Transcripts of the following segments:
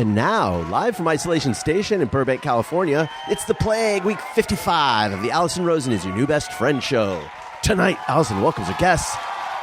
And now, live from Isolation Station in Burbank, California, it's The Plague, week 55 of the Alison Rosen is Your New Best Friend show. Tonight, Alison welcomes her guests.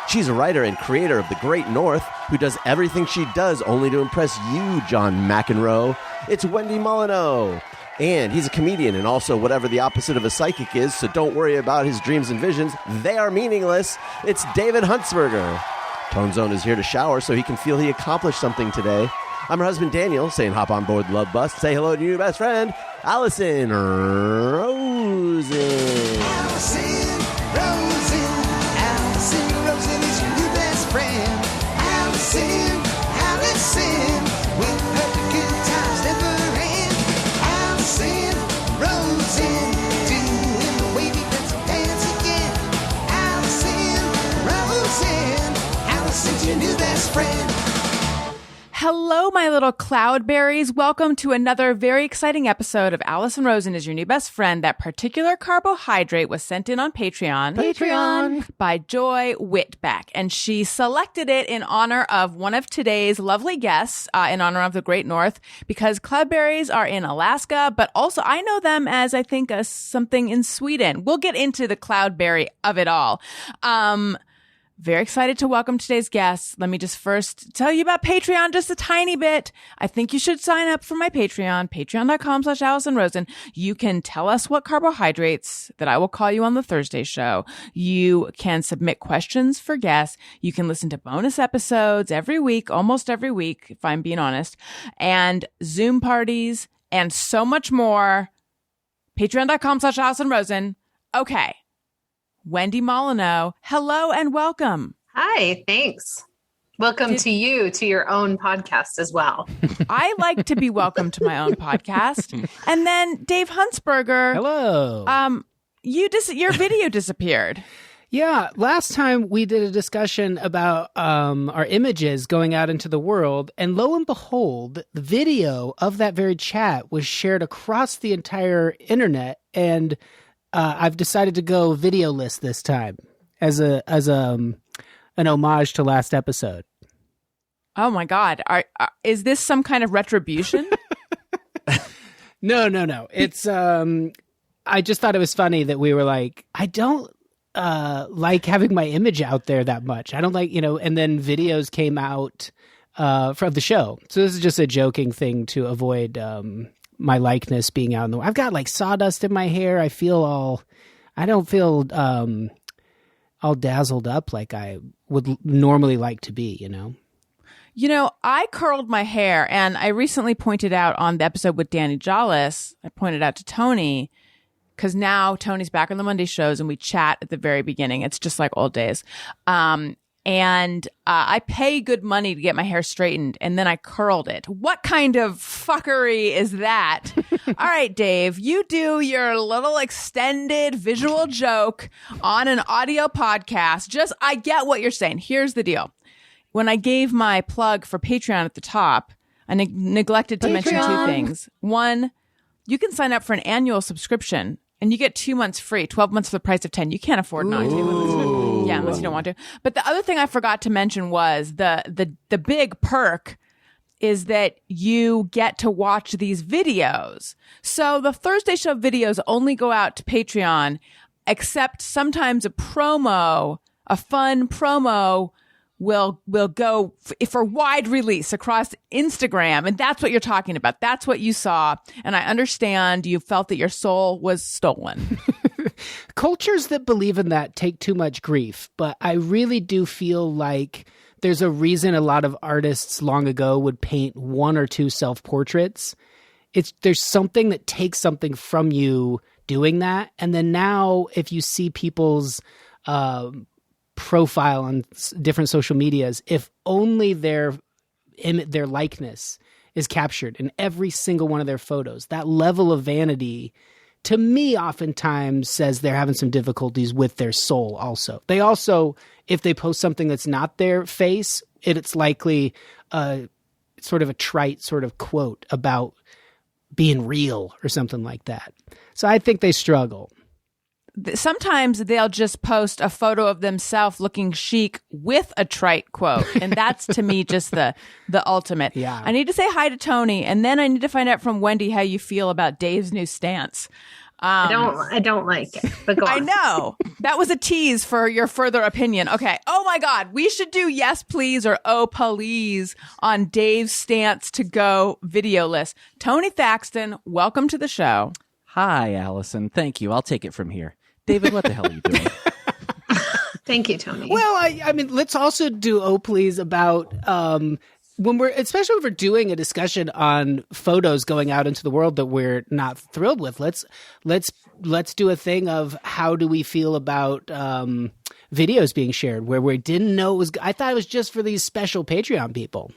She's a writer and creator of The Great North, who does everything she does only to impress you, John McEnroe. It's Wendy Molyneux. And he's a comedian and also whatever the opposite of a psychic is, so don't worry about his dreams and visions. They are meaningless. It's David Huntsberger. Tone Zone is here to shower so he can feel he accomplished something today. I'm her husband, Daniel, saying hop on board the Love Bus. Say hello to your new best friend, Alison Rosen. Alison Rosen. Alison Rosen is your new best friend. Alison, with her good times never end. Alison Rosen, doing the wavy pencil dance again. Alison's your new best friend. Hello, my little cloudberries. Welcome to another very exciting episode of Alison Rosen is Your New Best Friend. That particular carbohydrate was sent in on Patreon by Joy Whitbeck, and she selected it in honor of one of today's lovely guests, in honor of the Great North, because cloudberries are in Alaska, but also I know them as, I think, something in Sweden. We'll get into the cloudberry of it all. Very excited to welcome today's guests. Let me just first tell you about Patreon just a tiny bit. I think you should sign up for my Patreon, patreon.com/Alison Rosen. You can tell us what carbohydrates that I will call you on the Thursday show. You can submit questions for guests. You can listen to bonus episodes every week, almost every week, if I'm being honest, and Zoom parties and so much more. Patreon.com/Alison Rosen. Okay. Wendy Molyneux, hello and welcome. Hi, thanks. Welcome to your own podcast as well. I like to be welcomed to my own podcast. And then Dave Huntsberger. Hello. Your video disappeared. Yeah, last time we did a discussion about our images going out into the world, and lo and behold, the video of that very chat was shared across the entire internet, and I've decided to go videoless this time as an homage to last episode. Oh my God! Is this some kind of retribution? No. It's I just thought it was funny that we were like, I don't like having my image out there that much. I don't like, and then videos came out from the show. So this is just a joking thing to avoid my likeness being out in the world. I've got like sawdust in my hair. I don't feel all dazzled up like I would normally like to be, I curled my hair, and I recently pointed out on the episode with Danny Jollis, I pointed out to Tony, because now Tony's back on the Monday shows and we chat at the very beginning. It's just like old days. And I pay good money to get my hair straightened, and then I curled it. What kind of fuckery is that? All right, Dave, you do your little extended visual joke on an audio podcast. I get what you're saying. Here's the deal. When I gave my plug for Patreon at the top, I neglected to mention two things. One, you can sign up for an annual subscription, and you get 2 months free, 12 months for the price of 10. You can't afford not to. Yeah, unless you don't want to. But the other thing I forgot to mention was the big perk is that you get to watch these videos. So the Thursday show videos only go out to Patreon, except sometimes a fun promo will go for wide release across Instagram. And that's what you're talking about. That's what you saw. And I understand you felt that your soul was stolen. Cultures that believe in that take too much grief, but I really do feel like there's a reason a lot of artists long ago would paint one or two self-portraits. There's something that takes something from you doing that. And then now if you see people's profile on different social medias, if only their likeness is captured in every single one of their photos, that level of vanity to me oftentimes says they're having some difficulties with their soul also. They also, if they post something that's not their face, it's likely sort of a trite sort of quote about being real or something like that. So I think they struggle. sometimes they'll just post a photo of themselves looking chic with a trite quote. And that's to me just the ultimate. Yeah. I need to say hi to Tony, and then I need to find out from Wendy how you feel about Dave's new stance. I don't like it, but go on. I know. That was a tease for your further opinion. Okay. Oh my God. We should do yes, please or oh, please on Dave's stance to go video list. Tony Thaxton, welcome to the show. Hi, Allison. Thank you. I'll take it from here. David, what the hell are you doing? Thank you, Tony. Well, I mean, let's also do oh please about when especially if we're doing a discussion on photos going out into the world that we're not thrilled with. Let's do a thing of how do we feel about videos being shared where we didn't know it was. I thought it was just for these special Patreon people.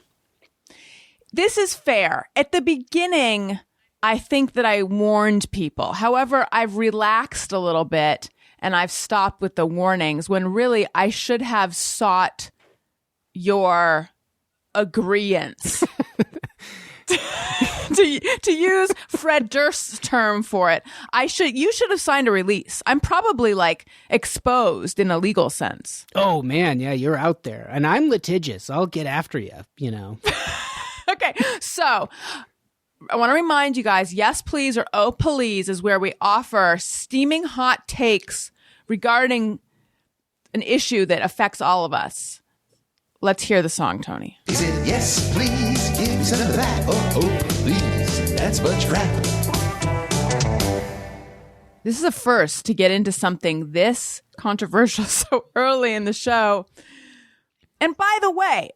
This is fair. At the beginning, I think that I warned people. However, I've relaxed a little bit and I've stopped with the warnings when really I should have sought your agreeance. to use Fred Durst's term for it, you should have signed a release. I'm probably like exposed in a legal sense. Oh man, yeah, you're out there. And I'm litigious. I'll get after you, you know. Okay, so I want to remind you guys, yes, please, or oh, please is where we offer steaming hot takes regarding an issue that affects all of us. Let's hear the song, Tony. He said, yes, please, give me some of that. Oh, please, that's much crap. This is a first to get into something this controversial so early in the show. And by the way,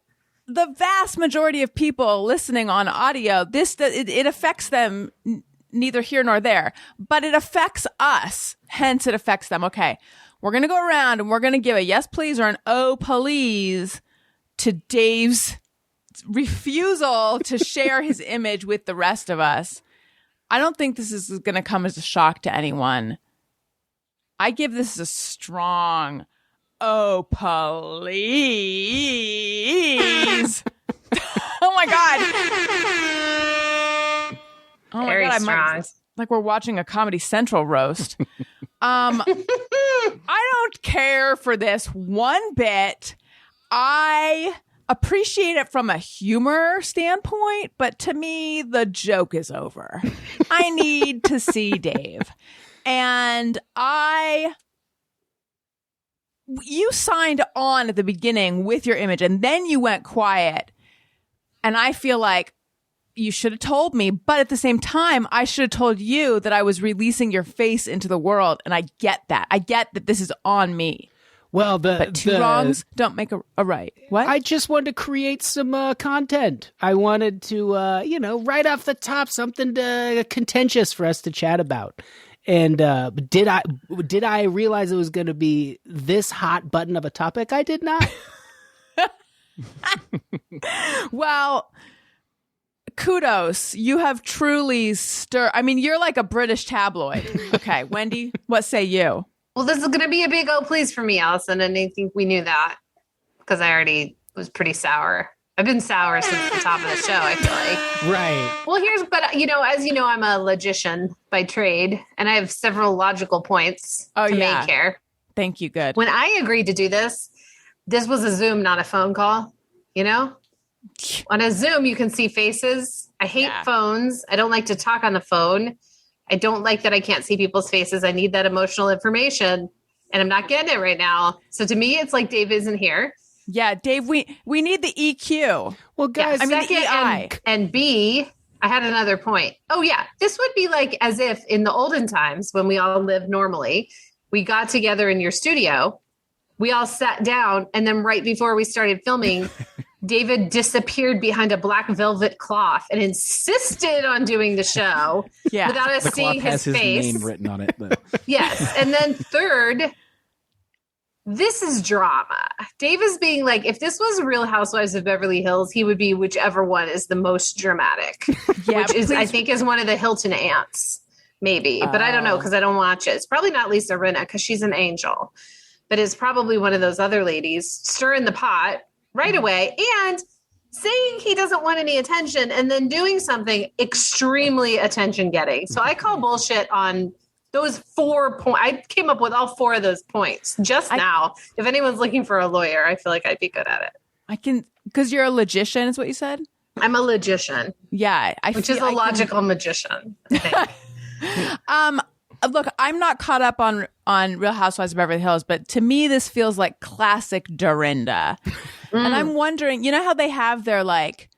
the vast majority of people listening on audio, it affects them neither here nor there, but it affects us. Hence, it affects them. Okay, we're going to go around and we're going to give a yes, please, or an oh, please to Dave's refusal to share his image with the rest of us. I don't think this is going to come as a shock to anyone. I give this a strong oh, please. Oh, my God. Oh, Very my God. strong. Like we're watching a Comedy Central roast. I don't care for this one bit. I appreciate it from a humor standpoint, but to me, the joke is over. I need to see Dave. And you signed on at the beginning with your image and then you went quiet. And I feel like you should have told me, but at the same time, I should have told you that I was releasing your face into the world. And I get that. I get that this is on me. Well, but two wrongs don't make a right. What? I just wanted to create some content. I wanted to, right off the top, something contentious for us to chat about. And did I realize it was going to be this hot button of a topic? I did not. Well, kudos. You have truly stirred. I mean, you're like a British tabloid. Okay, Wendy, what say you? Well, this is going to be a big oh, please for me, Allison. And I think we knew that because I already was pretty sour. I've been sour since the top of the show, I feel like. Right. Well, as you know, I'm a logician by trade, and I have several logical points to make here. Thank you. Good. When I agreed to do this was a Zoom, not a phone call, you know? On a Zoom, you can see faces. I hate phones. I don't like to talk on the phone. I don't like that I can't see people's faces. I need that emotional information, and I'm not getting it right now. So to me, it's like Dave isn't here. Yeah, Dave, we need the EQ. Well, guys, I mean the EI. And B, I had another point. Oh, yeah. This would be like as if in the olden times when we all lived normally, we got together in your studio, we all sat down, and then right before we started filming, David disappeared behind a black velvet cloth and insisted on doing the show without us seeing his face. His name written on it. Yes. And then third, this is drama. Dave is being like, if this was Real Housewives of Beverly Hills, he would be whichever one is the most dramatic, which is, I think, is one of the Hilton aunts, maybe. But I don't know because I don't watch it. It's probably not Lisa Rinna because she's an angel, but it's probably one of those other ladies stirring the pot right away and saying he doesn't want any attention and then doing something extremely attention getting. So I call bullshit on those 4 points. I came up with all 4 of those points just now. If anyone's looking for a lawyer, I feel like I'd be good at it. I can, because you're a logician, is what you said? I'm a logician. Yeah. Which is a logical magician, I think. Look, I'm not caught up on Real Housewives of Beverly Hills, but to me, this feels like classic Dorinda. And I'm wondering, you know how they have their like,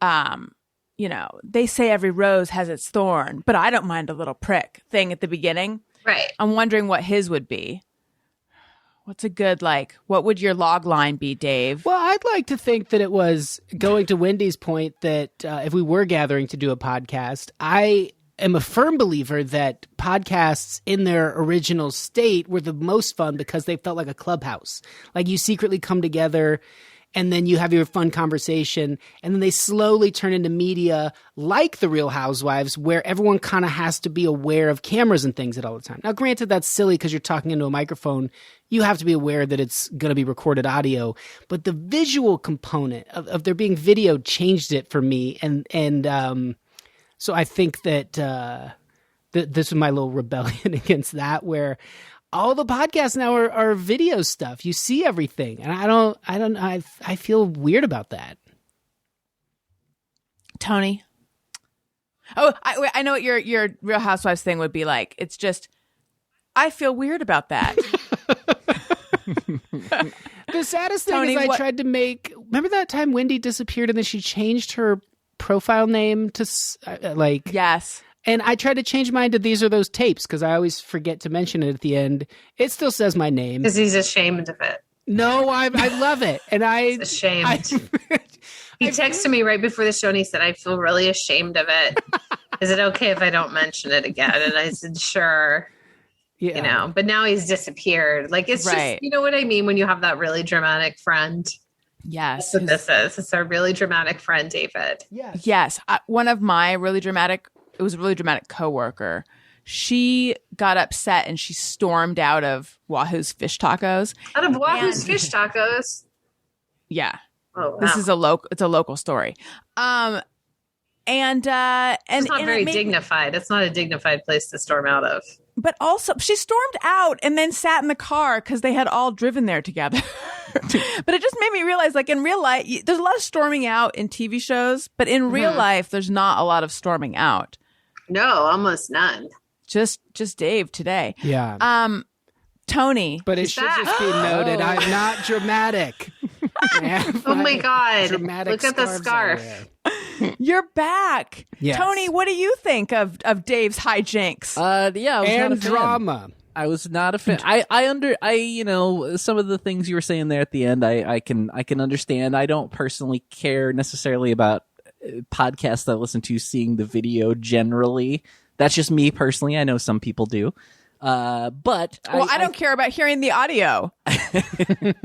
you know, they say every rose has its thorn, but I don't mind a little prick thing at the beginning. Right. I'm wondering what his would be. What's a good, like, what would your log line be, Dave? Well, I'd like to think that it was, going to Wendy's point, that if we were gathering to do a podcast, I am a firm believer that podcasts in their original state were the most fun because they felt like a clubhouse. Like you secretly come together and then you have your fun conversation, and then they slowly turn into media like The Real Housewives, where everyone kind of has to be aware of cameras and things at all the time. Now, granted, that's silly because you're talking into a microphone. You have to be aware that it's going to be recorded audio, but the visual component of there being video changed it for me, and so I think that this is my little rebellion against that, where all the podcasts now are video stuff. You see everything, and I feel weird about that. Tony? Oh, I know what your Real Housewives thing would be like. It's just, I feel weird about that. The saddest thing Tony, is I tried to make. Remember that time Wendy disappeared and then she changed her profile name to like yes. And I tried to change mine to These Are Those Tapes because I always forget to mention it at the end. It still says my name. Because he's ashamed of it. No, I love it. And He's ashamed. He texted me right before the show and he said, I feel really ashamed of it. Is it okay if I don't mention it again? And I said, sure. Yeah. You know, but now he's disappeared. Like, it's just, you know what I mean? When you have that really dramatic friend. Yes. That's what this is. It's our really dramatic friend, David. Yes. One of my really dramatic, it was a really dramatic coworker. She got upset and she stormed out of Wahoo's Fish Tacos. Out of Wahoo's Fish Tacos? Yeah. Oh, wow. This is it's a local story. And it's not very dignified. dignified. It's not a dignified place to storm out of. But also, she stormed out and then sat in the car because they had all driven there together. But it just made me realize, like, in real life, there's a lot of storming out in TV shows, but in real life, there's not a lot of storming out. No, almost none. Just Dave today. Yeah. Tony. But it should just be noted, I'm not dramatic. Oh my God. Dramatic Look at the scarf. You're back. Yes. Tony, what do you think of Dave's hijinks? Yeah, I was not And a fan. drama. I was not a fan. I you know, some of the things you were saying there at the end, I can understand. I don't personally care necessarily about podcasts that I listen to seeing the video generally. That's just me personally. I know some people do. But I don't care about hearing the audio.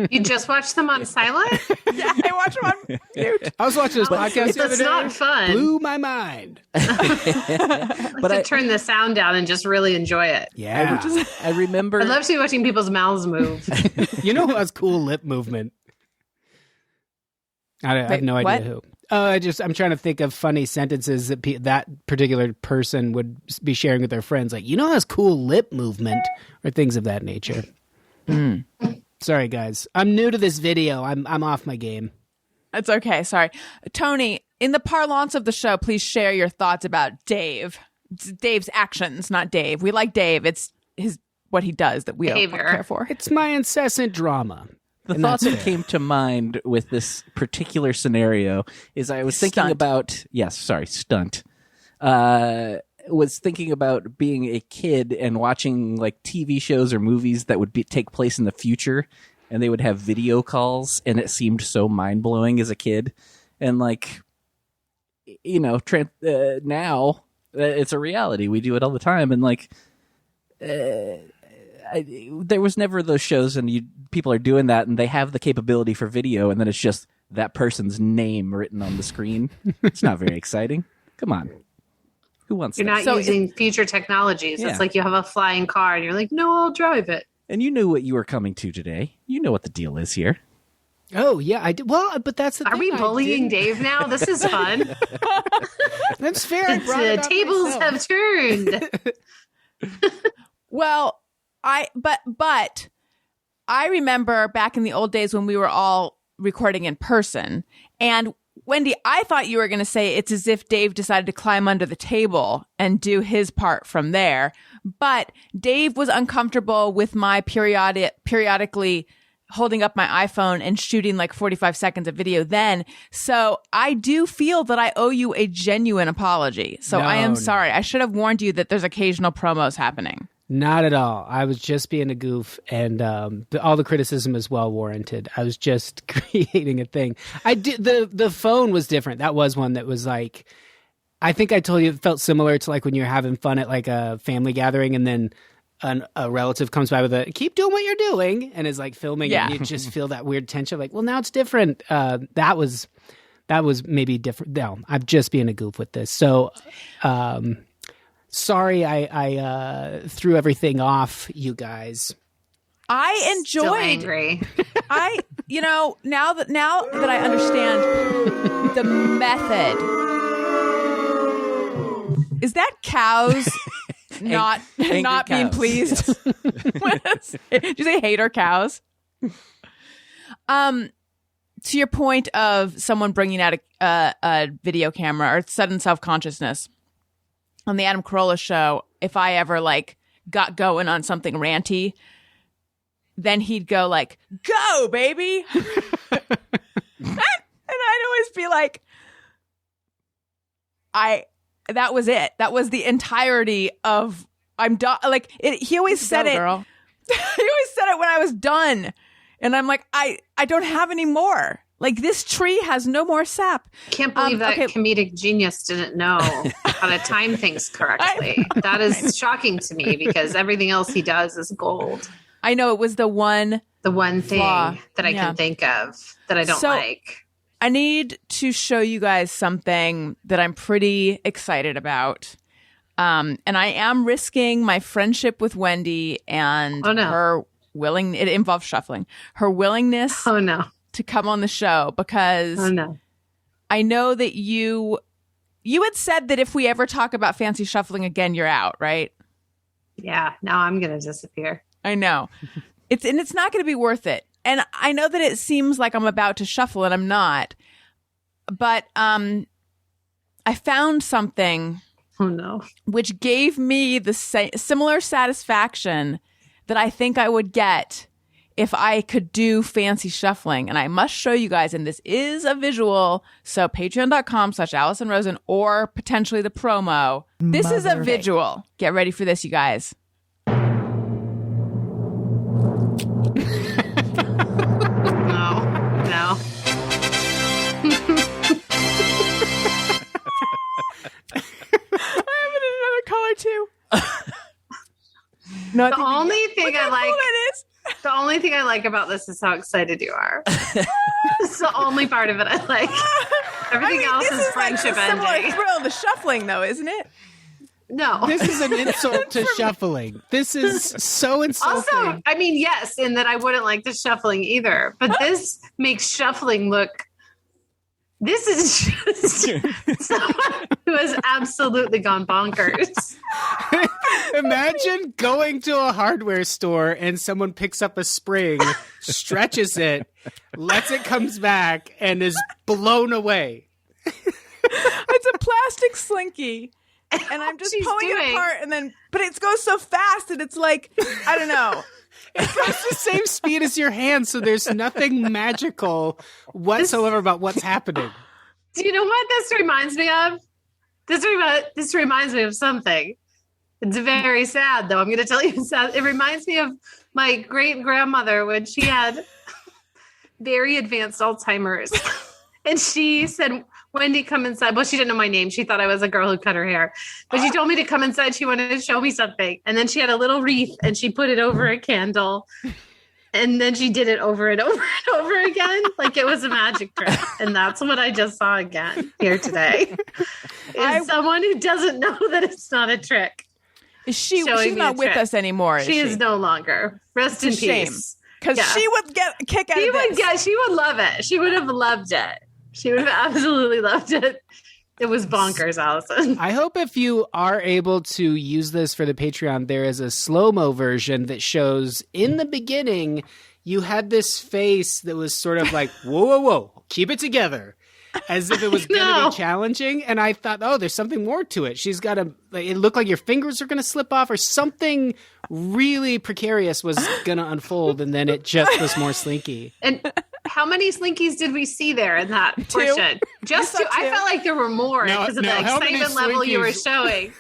You just watch them on silent? Yeah, I watch them on mute. I was watching this podcast the other That's day. not fun. Blew my mind. But I turn the sound down and just really enjoy it. Yeah. I remember. I love to be watching people's mouths move. You know who has cool lip movement? I have no idea what? who. I'm trying to think of funny sentences that that particular person would be sharing with their friends. Like, you know, who has cool lip movement, or things of that nature. Sorry, guys. I'm new to this video. I'm off my game. It's okay. Sorry. Tony, in the parlance of the show, please share your thoughts about Dave. It's Dave's actions, not Dave. We like Dave. It's what he does that we don't care for. It's my incessant drama. The thought that came to mind with this particular scenario is I was thinking about stunt. Was thinking about being a kid and watching like TV shows or movies that would take place in the future, and they would have video calls, and it seemed so mind blowing as a kid, and like, you know, now it's a reality. We do it all the time, and like. There was never those shows and people are doing that and they have the capability for video and then it's just that person's name written on the screen. It's not very exciting. Come on. Who wants You're that? not using future technologies. Yeah. It's like you have a flying car and you're like, no, I'll drive it. And you knew what you were coming to today. You know what the deal is here. Oh, yeah, I did. Well, but that's the thing. Are we bullying Dave now? This is fun. That's fair. The tables have turned. Well, but I remember back in the old days when we were all recording in person. And Wendy, I thought you were going to say it's as if Dave decided to climb under the table and do his part from there. But Dave was uncomfortable with my periodically holding up my iPhone and shooting like 45 seconds of video then. So I do feel that I owe you a genuine apology. So I am sorry. I should have warned you that there's occasional promos happening. Not at all. I was just being a goof, and all the criticism is well warranted. I was just creating a thing. I did the phone was different. That was one that was like, I think I told you it felt similar to like when you're having fun at like a family gathering, and then a relative comes by with a "keep doing what you're doing" and is like filming, and you just feel that weird tension. Like, well, now it's different. That was maybe different. No, I'm just being a goof with this. So. Sorry, I threw everything off, you guys. I enjoyed. Still angry. Now that I understand the method, is that cows not being cows. pleased? Yes. Did you say hater cows? To your point of someone bringing out a video camera or sudden self-consciousness. On the Adam Carolla show, if I ever like got going on something ranty, then he'd go like, "Go, baby." And I'd always be like, that was it. That was the entirety of I'm done. Like he always said it. Girl. He always said it when I was done. And I'm like, I don't have any more. Like, this tree has no more sap. Can't believe that comedic genius didn't know how to time things correctly. That is shocking to me because everything else he does is gold. I know, it was the one thing flaw that I can think of that I don't like. I need to show you guys something that I'm pretty excited about. And I am risking my friendship with Wendy and her it involves shuffling. Her willingness to come on the show because I know that you had said that if we ever talk about fancy shuffling again, you're out, right? Yeah, now I'm going to disappear. I know. It's not going to be worth it. And I know that it seems like I'm about to shuffle and I'm not. But I found something which gave me the similar satisfaction that I think I would get if I could do fancy shuffling. And I must show you guys, and this is a visual, so patreon.com/AlisonRosen or potentially the promo. This is a visual. Get ready for this, you guys. No. I have it in another color too. The only thing I like about this is how excited you are. It's the only part of it I like. Everything else is friendship ending. Similar thrill to shuffling, though, isn't it? No. This is an insult to shuffling. This is so insulting. Also, I mean, yes, in that I wouldn't like the shuffling either, but this makes shuffling look. This is just someone who has absolutely gone bonkers. Imagine going to a hardware store and someone picks up a spring, stretches it, lets it comes back, and is blown away. It's a plastic Slinky. And I'm just pulling it apart, but it goes so fast, and it's like, I don't know. It goes the same speed as your hand, so there's nothing magical whatsoever about what's happening. Do you know what this reminds me of? This reminds me of something. It's very sad, though. I'm going to tell you it's sad. It reminds me of my great-grandmother when she had very advanced Alzheimer's. And she said, "Wendy, come inside." Well, she didn't know my name. She thought I was a girl who cut her hair. But she told me to come inside. She wanted to show me something. And then she had a little wreath and she put it over a candle. And then she did it over and over and over again. Like it was a magic trick. And that's what I just saw again here today. Is someone who doesn't know that it's not a trick. She's not with us anymore. She is no longer. Rest in peace. Because she would get a kick out of this. She would love it. She would have loved it. She would have absolutely loved it. It was bonkers, Allison. I hope if you are able to use this for the Patreon, there is a slow-mo version that shows in the beginning you had this face that was sort of like, whoa, whoa, whoa, keep it together. As if it was going to be challenging. And I thought, oh, there's something more to it. She's got it looked like your fingers are going to slip off or something really precarious was going to unfold. And then it just was more Slinky. And how many Slinkies did we see there in that portion? Just two. I felt like there were more because of the excitement level you were showing.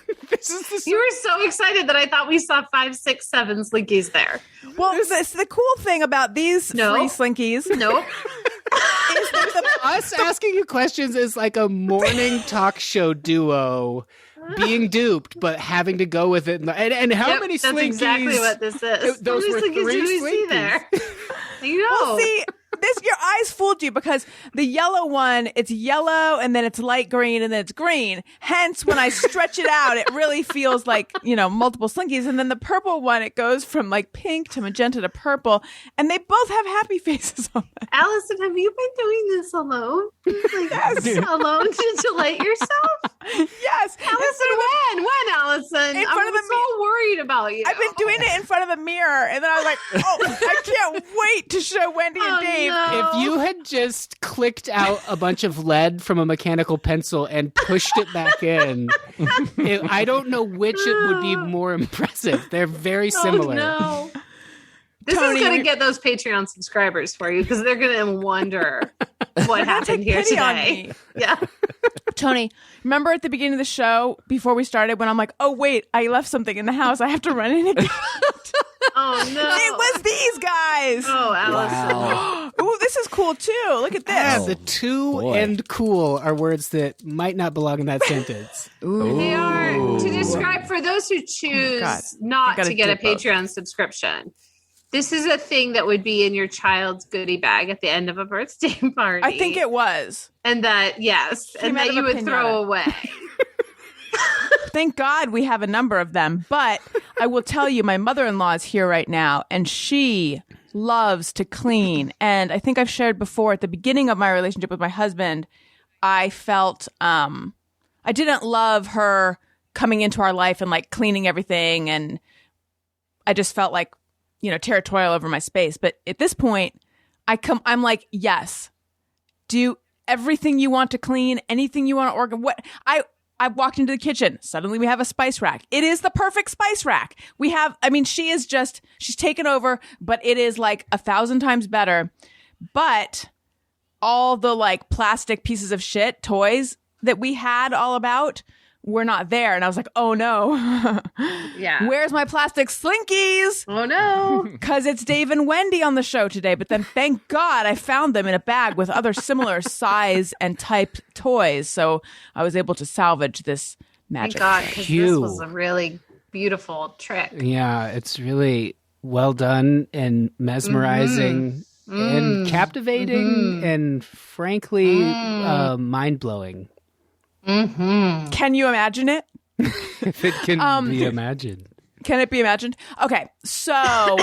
You were so excited that I thought we saw 5, 6, 7 Slinkies there. Well, the cool thing about these three Slinkies. Nope. Us asking you questions is like a morning talk show duo being duped, but having to go with it. And how many Slinkies? That's exactly what this is. Those how many were 3 Slinkies did we see there? You know. Well, see, your eyes fooled you because the yellow one, it's yellow and then it's light green and then it's green. Hence, when I stretch it out, it really feels like, multiple Slinkies. And then the purple one, it goes from like pink to magenta to purple. And they both have happy faces on them. Allison, have you been doing this alone? Yes. Alone to delight yourself? Yes. Allison, when, Allison? I'm so worried about you. I've been doing it in front of the mirror. And then I was like, I can't wait to show Wendy and Dave. No. If you had just clicked out a bunch of lead from a mechanical pencil and pushed it back in, I don't know which it would be more impressive. They're very similar. Oh, no. This is going to get those Patreon subscribers for you because they're going to wonder what happened here today. Yeah. Tony, remember at the beginning of the show before we started when I'm like, oh, wait, I left something in the house. I have to run in and get it. Oh, no. It was these guys. Oh, Allison. Wow. Ooh, this is cool, too. Look at this. Yeah, the two and cool are words that might not belong in that sentence. They are to describe for those who choose not to get a Patreon subscription. This is a thing that would be in your child's goodie bag at the end of a birthday party. I think it was. And that, yes, and that you would throw away. Thank God we have a number of them. But I will tell you, my mother-in-law is here right now, and she loves to clean. And I think I've shared before, at the beginning of my relationship with my husband, I felt I didn't love her coming into our life and like cleaning everything. And I just felt like, territorial over my space. But at this point, I'm like, yes, do everything you want to clean, anything you want to organize. I walked into the kitchen. Suddenly we have a spice rack. It is the perfect spice rack. She's taken over, but it is like 1,000 times better. But all the like plastic pieces of shit, toys that we had all about were not there. And I was like, oh no. Yeah. Where's my plastic Slinkies? Oh no. Because it's Dave and Wendy on the show today. But then thank God I found them in a bag with other similar size and type toys. So I was able to salvage this magic. Thank God, because this was a really beautiful trick. Yeah, it's really well done and mesmerizing and captivating and frankly mind-blowing. Mm-hmm. Can you imagine it? If it can be imagined. Can it be imagined? Okay, so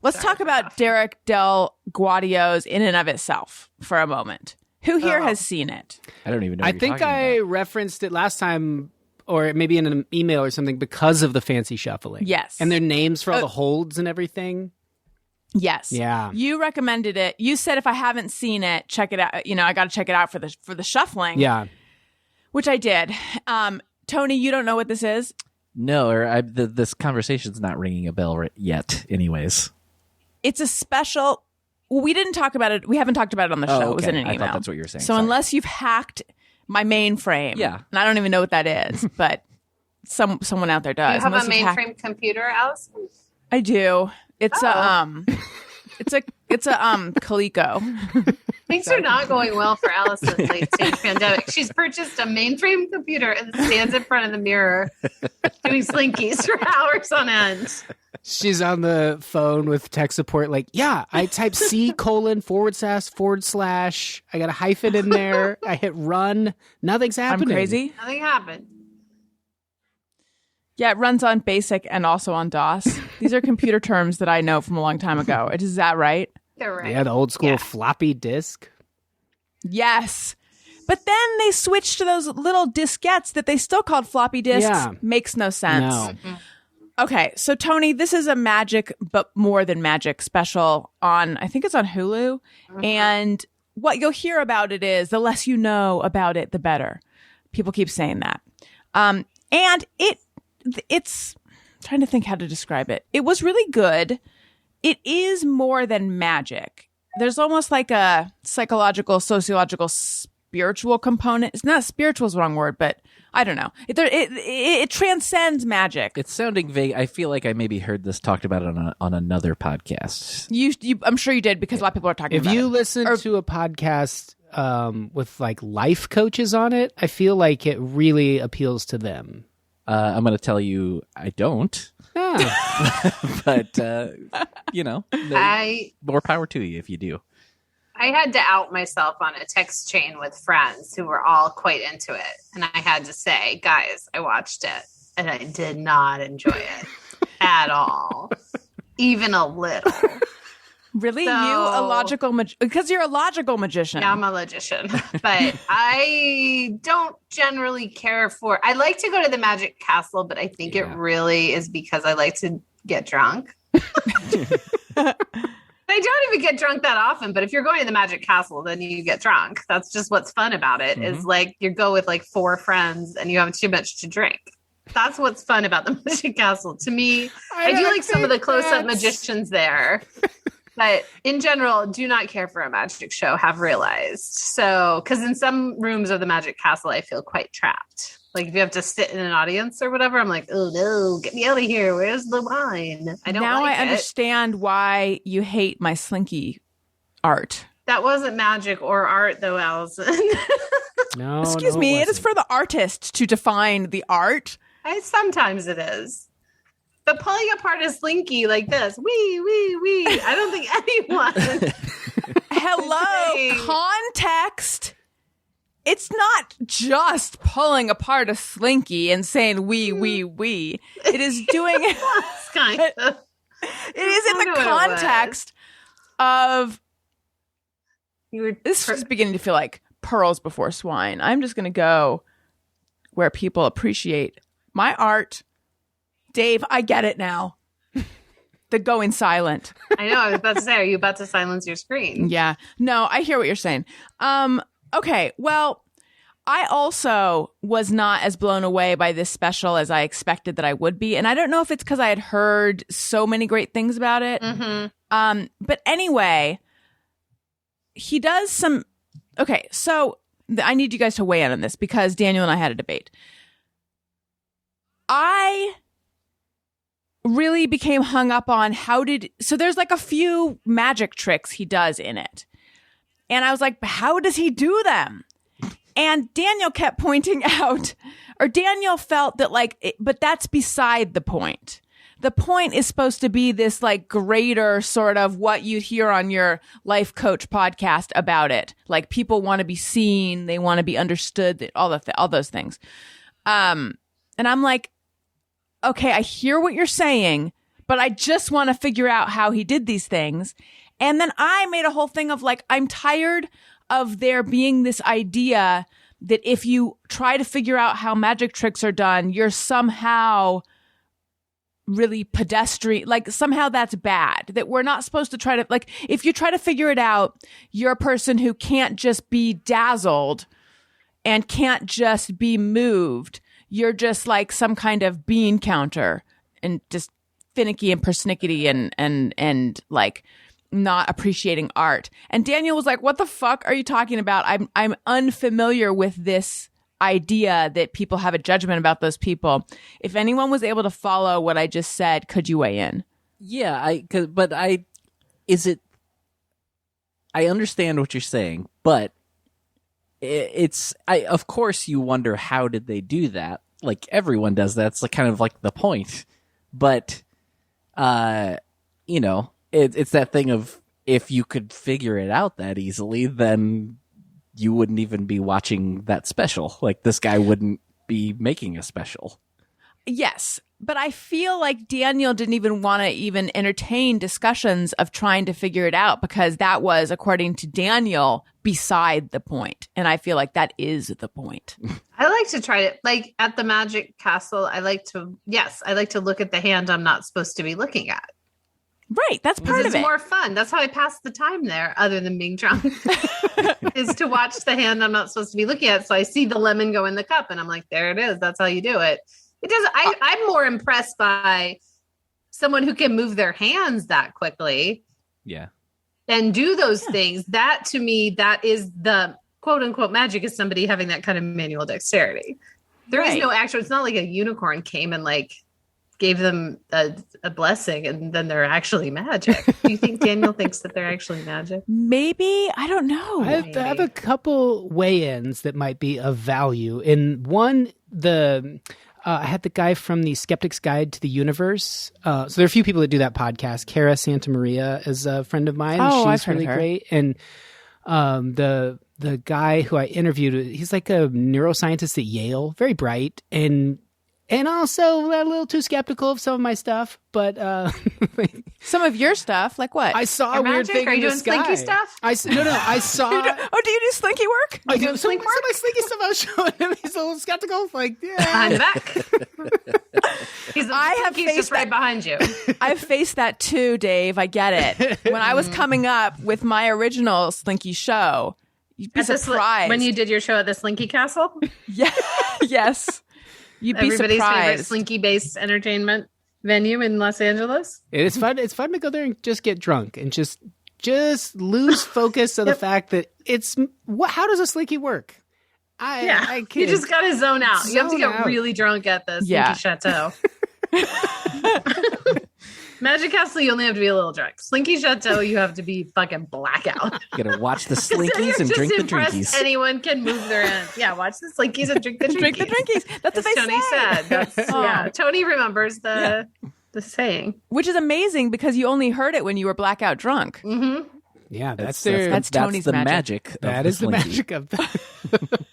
let's talk about Derek Del Guadio's In and of Itself for a moment. Who here has seen it? I don't even know. I think I referenced it last time, or maybe in an email or something, because of the fancy shuffling. Yes. And their names for all the holds and everything. Yes. Yeah. You recommended it. You said if I haven't seen it, check it out. I got to check it out for the shuffling. Yeah. Which I did. Tony, you don't know what this is? No, or this conversation's not ringing a bell yet. Anyways, it's a special. Well, we didn't talk about it. We haven't talked about it on the show. Okay. It was in an email. I thought that's what you were saying. So unless you've hacked my mainframe, and I don't even know what that is, but someone out there does. You have a mainframe computer, Alison? I do. It's it's a Coleco. Things are not going well for Alison late stage pandemic. She's purchased a mainframe computer and stands in front of the mirror doing Slinkies for hours on end. She's on the phone with tech support like, yeah, I type C:// / I got a hyphen in there. I hit run. Nothing's happening. I'm crazy. Nothing happened. Yeah, it runs on BASIC and also on DOS. These are computer terms that I know from a long time ago. Is that right? They're right. Yeah, the old school floppy disk. Yes. But then they switched to those little diskettes that they still called floppy disks. Yeah. Makes no sense. No. Okay, so Tony, this is a magic, but more than magic special on, I think it's on Hulu. And what you'll hear about it is the less you know about it, the better. People keep saying that. And it's trying to think how to describe it. It was really good. It is more than magic. There's almost like a psychological, sociological, spiritual component. It's not spiritual is the wrong word, but I don't know. It transcends magic. It's sounding vague. I feel like I maybe heard this talked about on another podcast. I'm sure you did because a lot of people are talking about it. If you listen to a podcast with like life coaches on it, I feel like it really appeals to them. I'm going to tell you I don't. But, more power to you if you do. I had to out myself on a text chain with friends who were all quite into it. And I had to say, guys, I watched it and I did not enjoy it at all. Even a little. Really? So, you a logical because you're a logical magician. Yeah, I'm a logician. But I don't generally care for I like to go to the Magic Castle, but I think it really is because I like to get drunk. I don't even get drunk that often, but if you're going to the Magic Castle, then you get drunk. That's just what's fun about it. Is like you go with like 4 friends and you have too much to drink. That's what's fun about the Magic Castle. To me, I do like some of the close-up magicians there. But in general, do not care for a magic show, have realized. So, because in some rooms of the Magic Castle, I feel quite trapped. Like if you have to sit in an audience or whatever, I'm like, oh no, get me out of here. Where's the wine? I don't now like I understand why you hate my Slinky art. That wasn't magic or art though, Alison. No, Excuse me, it is for the artist to define the art. Sometimes it is. But pulling apart a Slinky like this, wee. I don't think anyone. Hello, context. It's not just pulling apart a Slinky and saying wee. It is doing it. Kind of. It is in the context of. This is beginning to feel like pearls before swine. I'm just going to go where people appreciate my art. Dave, I get it now. The going silent. I know. I was about to say, are you about to silence your screen? Yeah. No, I hear what you're saying. Okay. Well, I also was not as blown away by this special as I expected that I would be. And I don't know if it's because I had heard so many great things about it. But anyway, he does some. Okay. So I need you guys to weigh in on this because Daniel and I had a debate. I really became hung up on so there's like a few magic tricks he does in it. And I was like, how does he do them? And Daniel kept pointing out, or Daniel felt that but that's beside the point. The point is supposed to be this like greater sort of what you'd hear on your life coach podcast about it. Like people want to be seen. They want to be understood, all those things. And I'm like, okay, I hear what you're saying, but I just want to figure out how he did these things. And then I made a whole thing of like, I'm tired of there being this idea that if you try to figure out how magic tricks are done, you're somehow really pedestrian. Like somehow that's bad, that we're not supposed to try to, like, if you try to figure it out, you're a person who can't just be dazzled and can't just be moved. You're just like some kind of bean counter and just finicky and persnickety and like not appreciating art. And Daniel was like, what the fuck are you talking about? I'm unfamiliar with this idea that people have a judgment about those people. If anyone was able to follow what I just said, could you weigh in? Yeah, I understand what you're saying, but of course you wonder how did they do that? Like everyone does that. It's like kind of like the point. But it's that thing of if you could figure it out that easily, then you wouldn't even be watching that special. Like this guy wouldn't be making a special. Yes. But I feel like Daniel didn't even want to even entertain discussions of trying to figure it out because that was, according to Daniel, beside the point. And I feel like that is the point. I like to try to, like at the Magic Castle, I like to look at the hand I'm not supposed to be looking at. Right. That's part of it's it. More fun. That's how I pass the time there, other than being drunk, is to watch the hand I'm not supposed to be looking at. So I see the lemon go in the cup and I'm like, there it is. That's how you do it. It doesn't. I'm more impressed by someone who can move their hands that quickly. Yeah. And do those things. That to me, that is the quote unquote magic, is somebody having that kind of manual dexterity. There is no actual, it's not like a unicorn came and like gave them a blessing and then they're actually magic. Do you think Daniel thinks that they're actually magic? Maybe. I don't know. I have a couple weigh-ins that might be of value. In one, I had the guy from the Skeptic's Guide to the Universe. So there are a few people that do that podcast. Cara Santa Maria is a friend of mine. Oh, She's I've heard really of her. great. And the guy who I interviewed, he's like a neuroscientist at Yale, very bright, and also a little too skeptical of some of my stuff. But Some of your stuff, like what? I saw Your a weird magic? thing Are in you the doing sky. Slinky stuff? I saw. Oh, do you do slinky work? I do doing some slink of work? my slinky stuff. I was showing him. He's a little skeptical. Like, yeah. I'm back. I have He's faced just right that. behind you. I've faced that too, Dave. I get it. When I was coming up with my original Slinky show, you'd be At the surprised. when you did your show at the Slinky Castle, Yeah. Yes. You'd be everybody's favorite surprised. Slinky-based entertainment venue in Los Angeles. It's fun. It's fun to go there and just get drunk and just lose focus on the fact that how does a slinky work? I can't. You just got to zone out. You have to Zone get out. really drunk at the Slinky Yeah. Chateau. Magic Castle, you only have to be a little drunk. Slinky Chateau, you have to be fucking blackout. You gotta watch the Then slinkies you're and just drink the impressed drinkies. Anyone can move their hands. Yeah, watch the Slinkies and drink the drinkies. Drink the drinkies. That's what As they Tony say. said. That's, yeah, Tony remembers the saying. Which is amazing because you only heard it when you were blackout drunk. Yeah, that's That's Tony's the magic. of that the is the slinky. magic of that.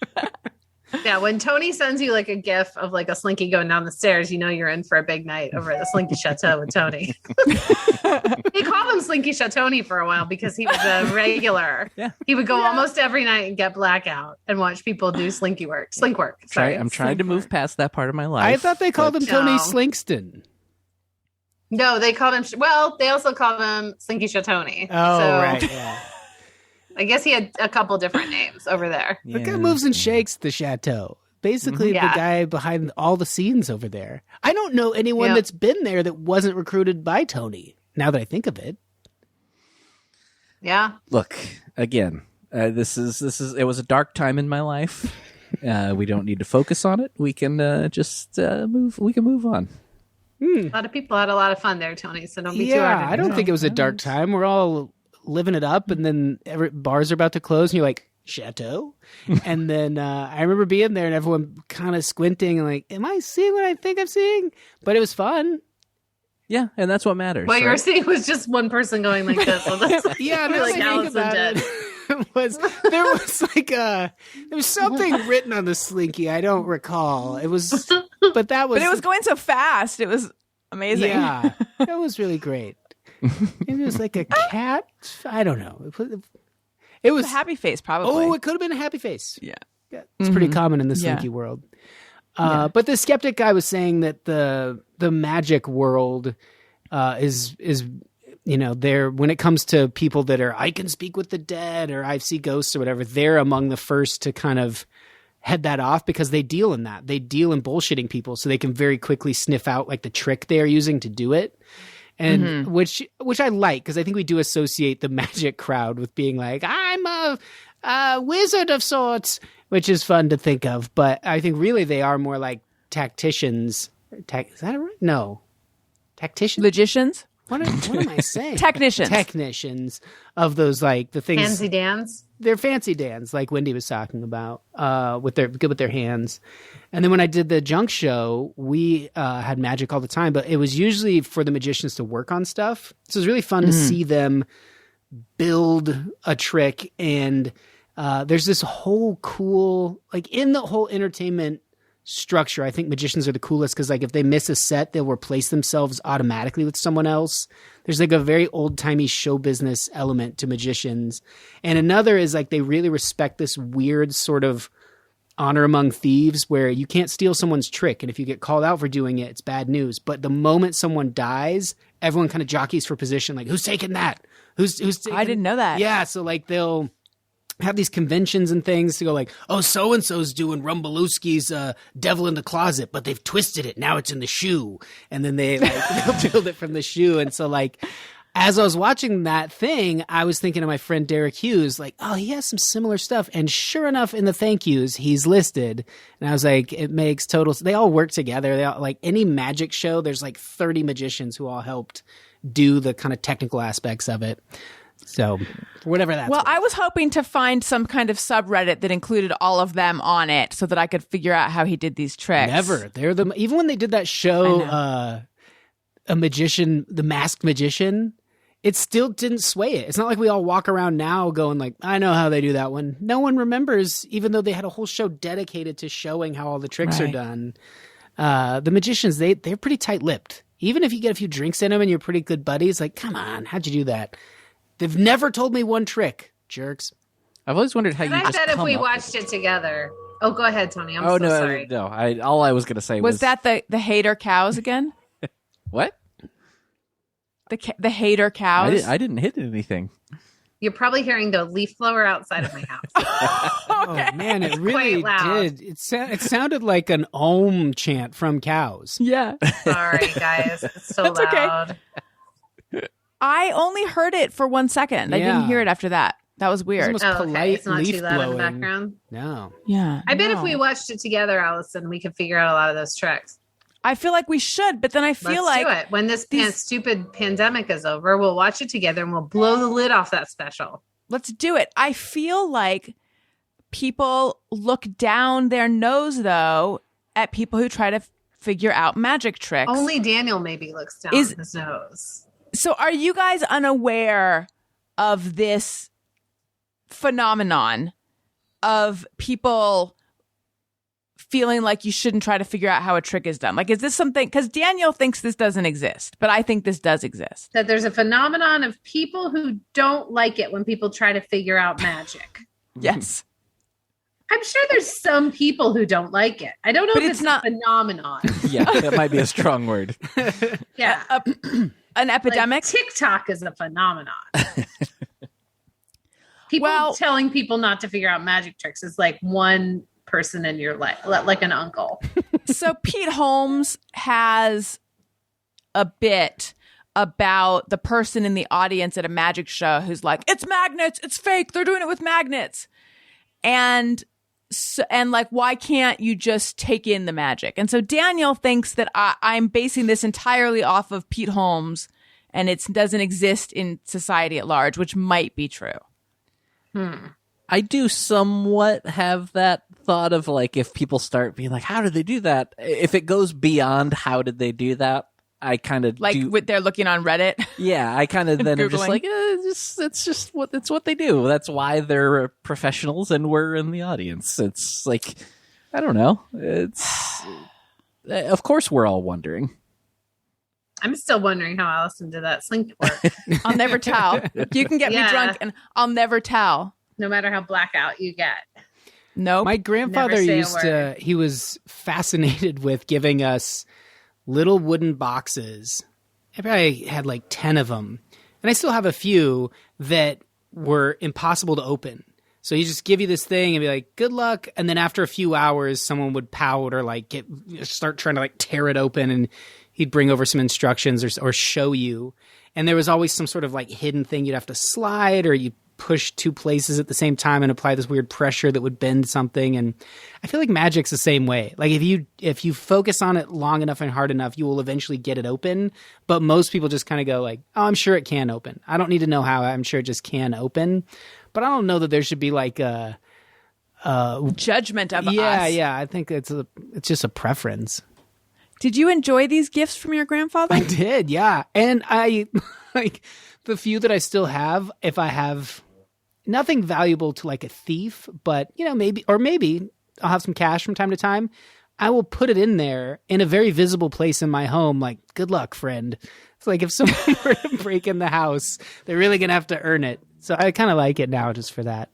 Yeah, when Tony sends you like a gif of like a Slinky going down the stairs, you know you're in for a big night over at the Slinky Chateau with Tony. They called him Slinky Chateau for a while because he was a regular. Yeah. He would go almost every night and get blackout and watch people do slink work. Sorry. I'm trying to move past that part of my life. I thought they called him Tony No. Slinkston. No, they called him. Well, they also called him Slinky Chateau. Oh, so right. Yeah. I guess he had a couple different names over there. The guy moves and shakes the chateau. Basically, Yeah. the guy behind all the scenes over there. I don't know anyone Yeah. that's been there that wasn't recruited by Tony. Now that I think of it, Yeah. Look, again, this is it was a dark time in my life. We don't need to focus on it. We can just move. We can move on. A lot of people had a lot of fun there, Tony. So don't be too hard. yeah, I don't think it was a dark time. We're all living it up, and then bars are about to close, and you're like, chateau? And then I remember being there, and everyone kind of squinting and like, am I seeing what I think I'm seeing? But it was fun. Yeah, and that's what matters. What you were right? seeing was just one person going like this. So that's Yeah, now like that I think Alison about did. there was like there was something written on the slinky. I don't recall. It was, but that was. But it was going so fast. It was amazing. Yeah, that was really great. It was like a cat. I don't know. It was A happy face, probably. Oh, it could have been a happy face. yeah. Yeah, it's pretty common in the Yeah. slinky world. But the skeptic guy was saying that the magic world is there when it comes to people that are I can speak with the dead or I see ghosts or whatever. They're among the first to kind of head that off because they deal in that. They deal in bullshitting people, so they can very quickly sniff out like the trick they are using to do it. And which I like because I think we do associate the magic crowd with being like I'm a wizard of sorts, which is fun to think of. But I think really they are more like tacticians. Is that right? No, tacticians. Logicians? What am I saying? Technicians. Technicians of those like the things. Fancy dance. They're fancy dance, like Wendy was talking about, with their good with their hands. And then when I did the junk show, we had magic all the time, but it was usually for the magicians to work on stuff. So it was really fun to see them build a trick. And there's this whole cool, like in the whole entertainment structure. I think magicians are the coolest because like if they miss a set, they'll replace themselves automatically with someone else. There's like a very old-timey show business element to magicians. And another is like they really respect this weird sort of honor among thieves where you can't steal someone's trick. And if you get called out for doing it, it's bad news. But the moment someone dies, everyone kind of jockeys for position. Like, who's taking that? Who's taking... I didn't know that. Yeah. So like they'll have these conventions and things to go like, oh, so-and-so's doing Rumbalooski's Devil in the Closet, but they've twisted it. Now it's in the shoe. And then they'll build it from the shoe. And so like, as I was watching that thing, I was thinking of my friend Derek Hughes, like, oh, he has some similar stuff. And sure enough, in the thank yous, he's listed. And I was like, it makes total, they all work together. They all, like any magic show, there's like 30 magicians who all helped do the kind of technical aspects of it. So whatever that's Well, worth. I was hoping to find some kind of subreddit that included all of them on it so that I could figure out how he did these tricks. Never. Even when they did that show, a magician, the masked magician, it still didn't sway it. It's not like we all walk around now going like, I know how they do that one. No one remembers, even though they had a whole show dedicated to showing how all the tricks are done. The magicians, they're pretty tight-lipped. Even if you get a few drinks in them and you're pretty good buddies, like, come on, how'd you do that? They've never told me one trick, jerks. I've always wondered how you I just said if come we up watched with it together. Oh, go ahead, Tony. I'm Oh, so no, sorry. no. All I was going to say was... Was that the hater cows again? What? The hater cows? I didn't hit anything. You're probably hearing the leaf blower outside of my house. Oh, man, it really quite loud. did. It sounded like an Om chant from cows. Yeah. Sorry, guys. It's so That's okay. loud. I only heard it for 1 second. I didn't Yeah. hear it after that. That was It weird. was Oh, almost okay. polite It's not leaf too loud in the blowing. background. No. Yeah. I bet if no. we watched it together, Allison, we could figure out a lot of those tricks. I feel like we should, but then I feel Let's do like it. When this these- stupid pandemic is over, we'll watch it together and we'll blow the lid off that special. let's do it. I feel like people look down their nose though at people who try to figure out magic tricks. Only Daniel maybe looks down Is- his nose. So are you guys unaware of this phenomenon of people feeling like you shouldn't try to figure out how a trick is done? Like, is this something, because Daniel thinks this doesn't exist, but I think this does exist. That there's a phenomenon of people who don't like it when people try to figure out magic. Yes. I'm sure there's some people who don't like it. I don't know But if it's it's not- a phenomenon. Yeah, that might be a strong word. Yeah. An epidemic? Like, TikTok is a phenomenon. People Well- telling people not to figure out magic tricks is like one person in your life, like an uncle. So Pete Holmes has a bit about the person in the audience at a magic show who's like, it's magnets, it's fake, they're doing it with magnets. And like, why can't you just take in the magic? And so Daniel thinks that I'm basing this entirely off of Pete Holmes and it doesn't exist in society at large, which might be true. I do somewhat have that thought of like, if people start being like, how did they do that? If it goes beyond how did they do that, I kind of Like they're looking on Reddit. Yeah, I kind of then am just Googling. like, it's what they do. That's why they're professionals and we're in the audience. It's like, I don't know. It's of course we're all wondering. I'm still wondering how Alison did that Slinky work. I'll never tell. You can get me Yeah. drunk and I'll never tell. No matter how blackout you get. Nope. My grandfather Never say a used to, he was fascinated with giving us little wooden boxes. I probably had like 10 of them. And I still have a few that were impossible to open. So he just give you this thing and be like, good luck. And then after a few hours, someone would pout or like start trying to like tear it open, and he'd bring over some instructions or show you. And there was always some sort of like hidden thing you'd have to slide, or you push two places at the same time and apply this weird pressure that would bend something. And I feel like magic's the same way. Like if you focus on it long enough and hard enough, you will eventually get it open. But most people just kind of go like, oh, I'm sure it can open. I don't need to know how. I'm sure it just can open. But I don't know that there should be like a Judgment of us. Yeah. I think it's just a preference. Did you enjoy these gifts from your grandfather? I did, yeah. And I like the few that I still have, if I have nothing valuable to like a thief, but maybe I'll have some cash from time to time. I will put it in there in a very visible place in my home. Like, good luck, friend. It's like if someone were to break in the house, they're really going to have to earn it. So I kind of like it now just for that.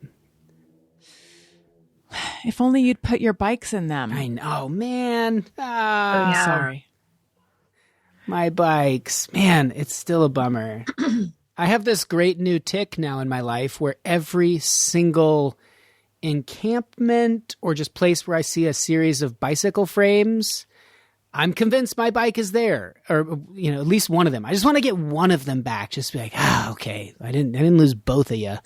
If only you'd put your bikes in them. I know, man. I'm sorry. My bikes. Man, it's still a bummer. I have this great new tick now in my life where every single encampment or just place where I see a series of bicycle frames, I'm convinced my bike is there, or at least one of them. I just want to get one of them back. Just be like, okay, I didn't lose both of you.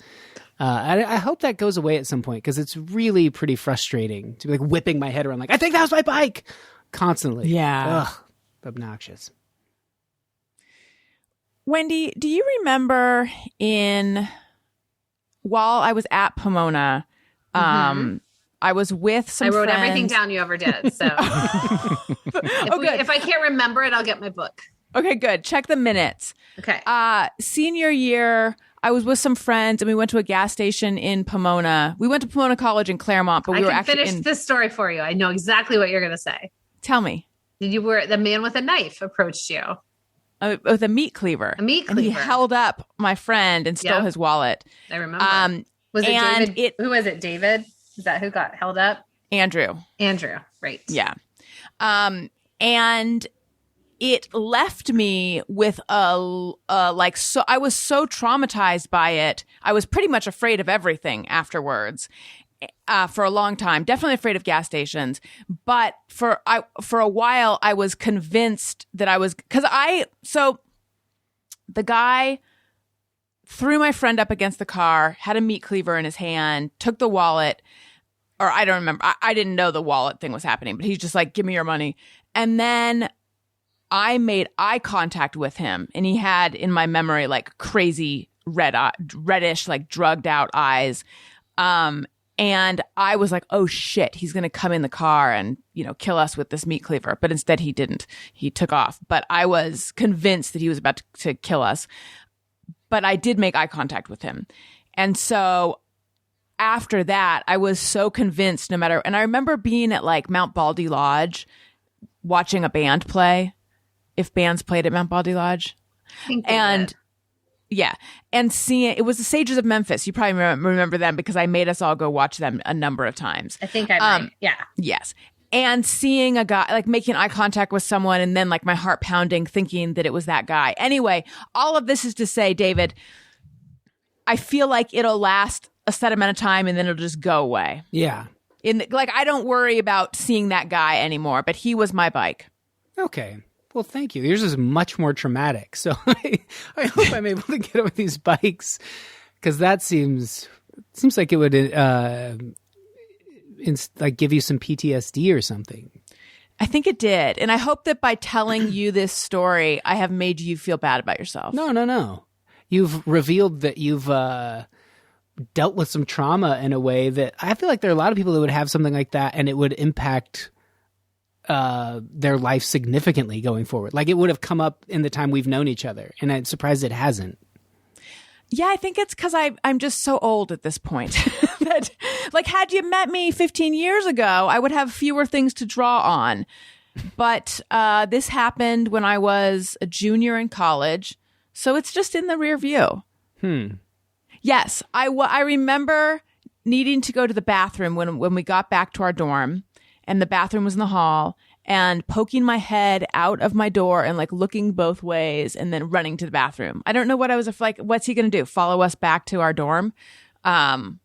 I hope that goes away at some point because it's really pretty frustrating to be like whipping my head around, like I think that was my bike, constantly. Yeah, ugh, obnoxious. Wendy, do you remember while I was at Pomona? I was with some I wrote friends. everything down you ever did. So if I can't remember it, I'll get my book. Okay, good. Check the minutes. Okay. Senior year, I was with some friends and we went to a gas station in Pomona. We went to Pomona College in Claremont, but we were actually finish this story for you. I know exactly what you're going to say. Tell me. The man with a knife approached you? With a meat cleaver. A meat And he cleaver. held up my friend and stole his wallet. I remember. Was it and David? Who was it? David? Is that who got held up? Andrew. Right. Yeah. And it left me with I was so traumatized by it. I was pretty much afraid of everything afterwards. For a long time, definitely afraid of gas stations, but for a while I was convinced that so the guy threw my friend up against the car, had a meat cleaver in his hand, took the wallet, or I don't remember. I didn't know the wallet thing was happening, but he's just like, give me your money. And then I made eye contact with him, and he had, in my memory, like crazy reddish, like drugged out eyes. And I was like, oh shit, he's going to come in the car and, kill us with this meat cleaver. But instead he didn't. He took off. But I was convinced that he was about to kill us. But I did make eye contact with him. And so after that, I was so convinced and I remember being at like Mount Baldy Lodge, watching a band play, if bands played at Mount Baldy Lodge. And seeing it was the Sages of Memphis. You probably remember them because I made us all go watch them a number of times. I think I might. Yeah. Yes. And seeing a guy, like making eye contact with someone and then like my heart pounding, thinking that it was that guy. Anyway, all of this is to say, David, I feel like it'll last a set amount of time and then it'll just go away. Yeah. I don't worry about seeing that guy anymore, but he was my bike. Okay. Well, thank you. Yours is much more traumatic. So I hope I'm able to get over these bikes because that seems like it would give you some PTSD or something. I think it did. And I hope that by telling you this story, I have made you feel bad about yourself. No. You've revealed that you've dealt with some trauma in a way that I feel like there are a lot of people that would have something like that and it would impact their life significantly going forward. Like it would have come up in the time we've known each other. And I'm surprised it hasn't. Yeah, I think it's because I'm just so old at this point that, like, had you met me 15 years ago, I would have fewer things to draw on. But this happened when I was a junior in college, so it's just in the rear view. Yes, I remember needing to go to the bathroom when we got back to our dorm, and the bathroom was in the hall, and poking my head out of my door and like looking both ways and then running to the bathroom. I don't know what I was like, what's he going to do? Follow us back to our dorm? And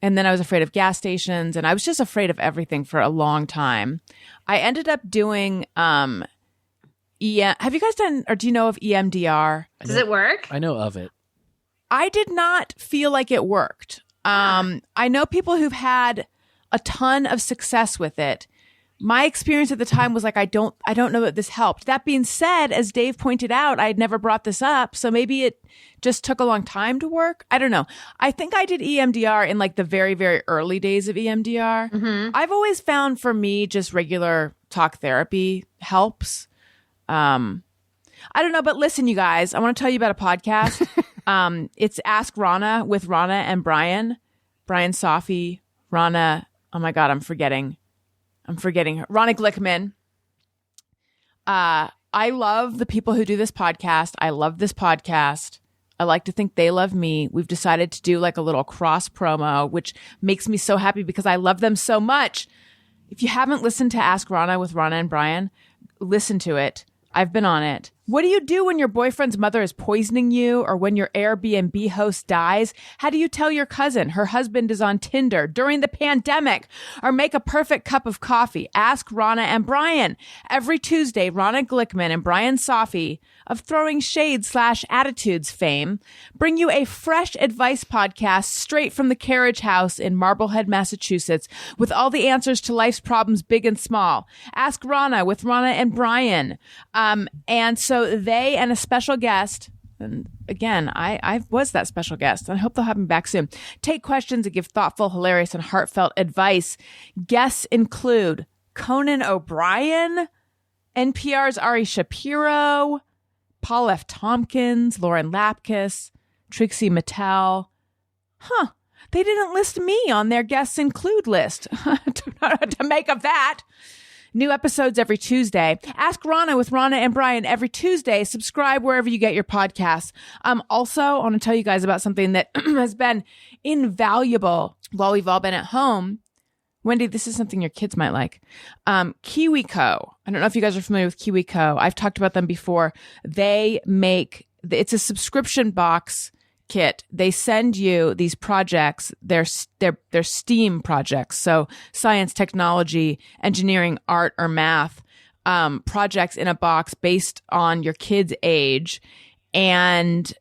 then I was afraid of gas stations and I was just afraid of everything for a long time. I ended up doing, have you guys done, or do you know of EMDR? Does it work? I know of it. I did not feel like it worked. I know people who've had a ton of success with it. My experience at the time was like, I don't know that this helped. That being said, as Dave pointed out, I had never brought this up. So maybe it just took a long time to work. I don't know. I think I did EMDR in like the very, very early days of EMDR. Mm-hmm. I've always found for me, just regular talk therapy helps. I don't know, but listen, you guys, I want to tell you about a podcast. It's Ask Rana with Rana and Brian Safi, Rana. Oh my God, I'm forgetting. I'm forgetting her. Ronna Glickman. I love the people who do this podcast. I love this podcast. I like to think they love me. We've decided to do like a little cross promo, which makes me so happy because I love them so much. If you haven't listened to Ask Ronna with Ronna and Brian, listen to it. I've been on it. What do you do when your boyfriend's mother is poisoning you or when your Airbnb host dies? How do you tell your cousin her husband is on Tinder during the pandemic or make a perfect cup of coffee? Ask Ronna and Brian. Every Tuesday, Ronna Glickman and Brian Safi of Throwing Shade /Attitudes fame bring you a fresh advice podcast straight from the carriage house in Marblehead, Massachusetts with all the answers to life's problems, big and small. Ask Ronna with Ronna and Brian. And so they and a special guest, and again, I was that special guest, and I hope they'll have me back soon, take questions and give thoughtful, hilarious, and heartfelt advice. Guests include Conan O'Brien, NPR's Ari Shapiro, Paul F. Tompkins, Lauren Lapkus, Trixie Mattel. They didn't list me on their guests include list to make of that. New episodes every Tuesday. Ask Ronna with Ronna and Brian every Tuesday. Subscribe wherever you get your podcasts. Also, I want to tell you guys about something that has been invaluable while we've all been at home. Wendy, this is something your kids might like. KiwiCo. I don't know if you guys are familiar with KiwiCo. I've talked about them before. It's a subscription box kit. They send you these projects. They're STEAM projects. So science, technology, engineering, art, or math projects in a box based on your kid's age. And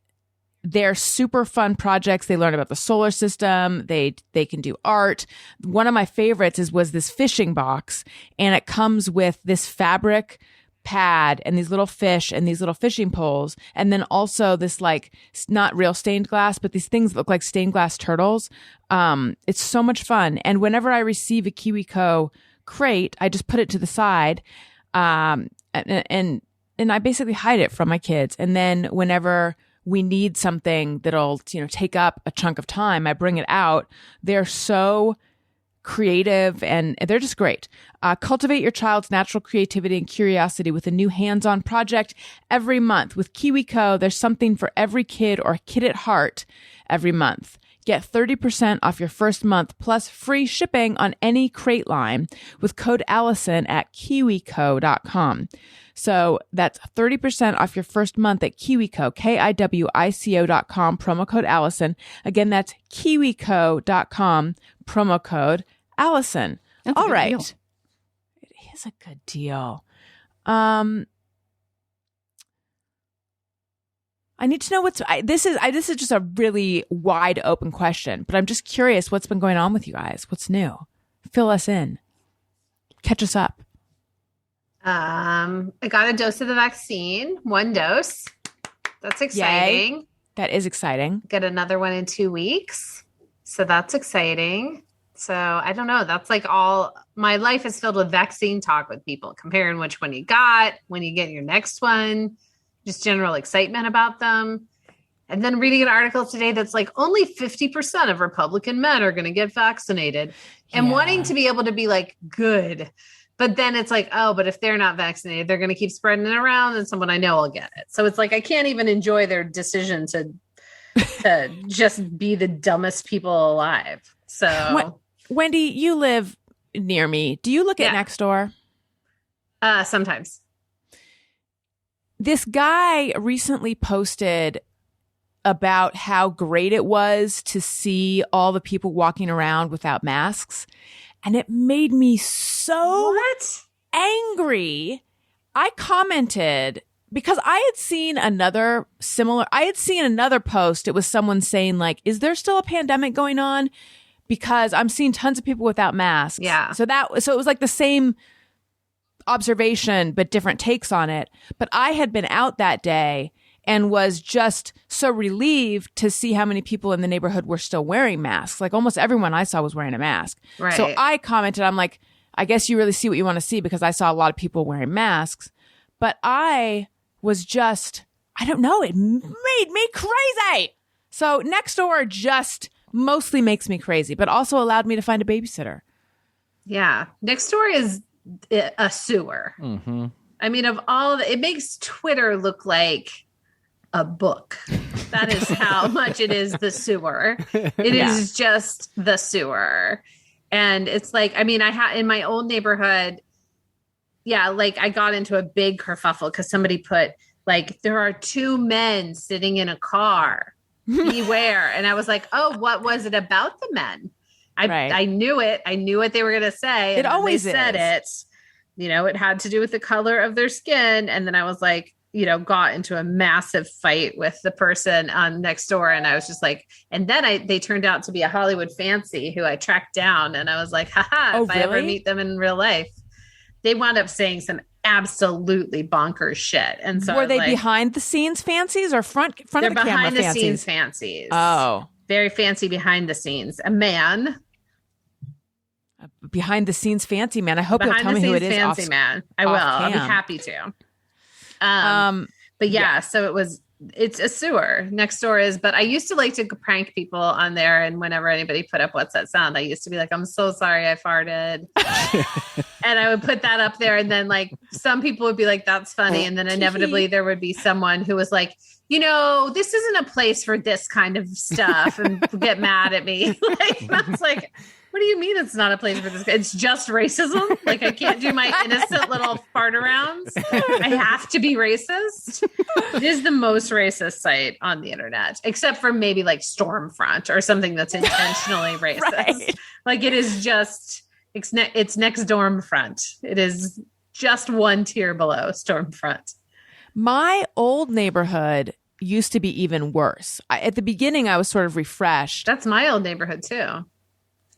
they're super fun projects. They learn about the solar system. They can do art. One of my favorites was this fishing box, and it comes with this fabric pad and these little fish and these little fishing poles, and then also this like not real stained glass, but these things that look like stained glass turtles. It's so much fun. And whenever I receive a KiwiCo crate, I just put it to the side, and I basically hide it from my kids. And then whenever we need something that'll take up a chunk of time, I bring it out. They're so creative and they're just great. Cultivate your child's natural creativity and curiosity with a new hands-on project every month. With KiwiCo, there's something for every kid or kid at heart every month. Get 30% off your first month plus free shipping on any crate line with code Alison at kiwico.com. So that's 30% off your first month at KiwiCo, KIWICO.com, promo code Alison. Again, that's kiwico.com, promo code Alison. That's all a good right. deal. It is a good deal. I need to know this is just a really wide open question, but I'm just curious what's been going on with you guys. What's new? Fill us in. Catch us up. I got a dose of the vaccine, 1 dose. That's exciting. Yay. That is exciting. Get another one in 2 weeks. So that's exciting. So I don't know. That's like all my life is filled with vaccine talk with people, comparing which one you got, when you get your next one, just general excitement about them. And then reading an article today that's like only 50% of Republican men are going to get vaccinated and wanting to be able to be like, good. But then it's like, oh, but if they're not vaccinated, they're going to keep spreading it around and someone I know will get it. So it's like, I can't even enjoy their decision to just be the dumbest people alive. So Wendy, you live near me. Do you look at Nextdoor? Sometimes. This guy recently posted about how great it was to see all the people walking around without masks. And it made me so angry. I commented because I had seen another post. It was someone saying like, is there still a pandemic going on? Because I'm seeing tons of people without masks. Yeah. So it was like the same observation, but different takes on it. But I had been out that day and was just so relieved to see how many people in the neighborhood were still wearing masks. Like almost everyone I saw was wearing a mask. Right. So I commented, I'm like, I guess you really see what you want to see because I saw a lot of people wearing masks. But I was just, I don't know, it made me crazy. So Nextdoor just mostly makes me crazy, but also allowed me to find a babysitter. Yeah. Next door is a sewer. Mm-hmm. I mean, of all it makes Twitter look like a book. That is how much it is the sewer. It is just the sewer. And it's like, I mean, I had in my old neighborhood, like I got into a big kerfuffle because somebody put like, there are two men sitting in a car. Beware. And I was like, oh, what was it about the men? I knew it. I knew what they were going to say. It always said it. You know, it had to do with the color of their skin. And then I was like, you know, got into a massive fight with the person on next door. And I was just like, and then they turned out to be a Hollywood fancy who I tracked down. And I was like, haha, if I ever meet them in real life, they wound up saying some absolutely bonkers shit. And so were they behind the scenes fancies or front of the camera fancies? They're behind the scenes fancies. Oh, very fancy behind the scenes. A man. Behind the scenes fancy man. I hope you'll tell me who it is. Fancy man. I will. I'll be happy to. But so it's a sewer next door but I used to like to prank people on there. And whenever anybody put up what's that sound, I used to be like, I'm so sorry I farted. And I would put that up there. And then like some people would be like, that's funny. And then inevitably there would be someone who was like, you know, this isn't a place for this kind of stuff and get mad at me. Like, I was like, what do you mean it's not a place for this? It's just racism. Like I can't do my innocent little fart arounds. I have to be racist. It is the most racist site on the internet, except for maybe like Stormfront or something that's intentionally racist. Right. Like it is just, it's next Stormfront. It is just one tier below Stormfront. My old neighborhood used to be even worse. At the beginning, I was sort of refreshed. That's my old neighborhood too.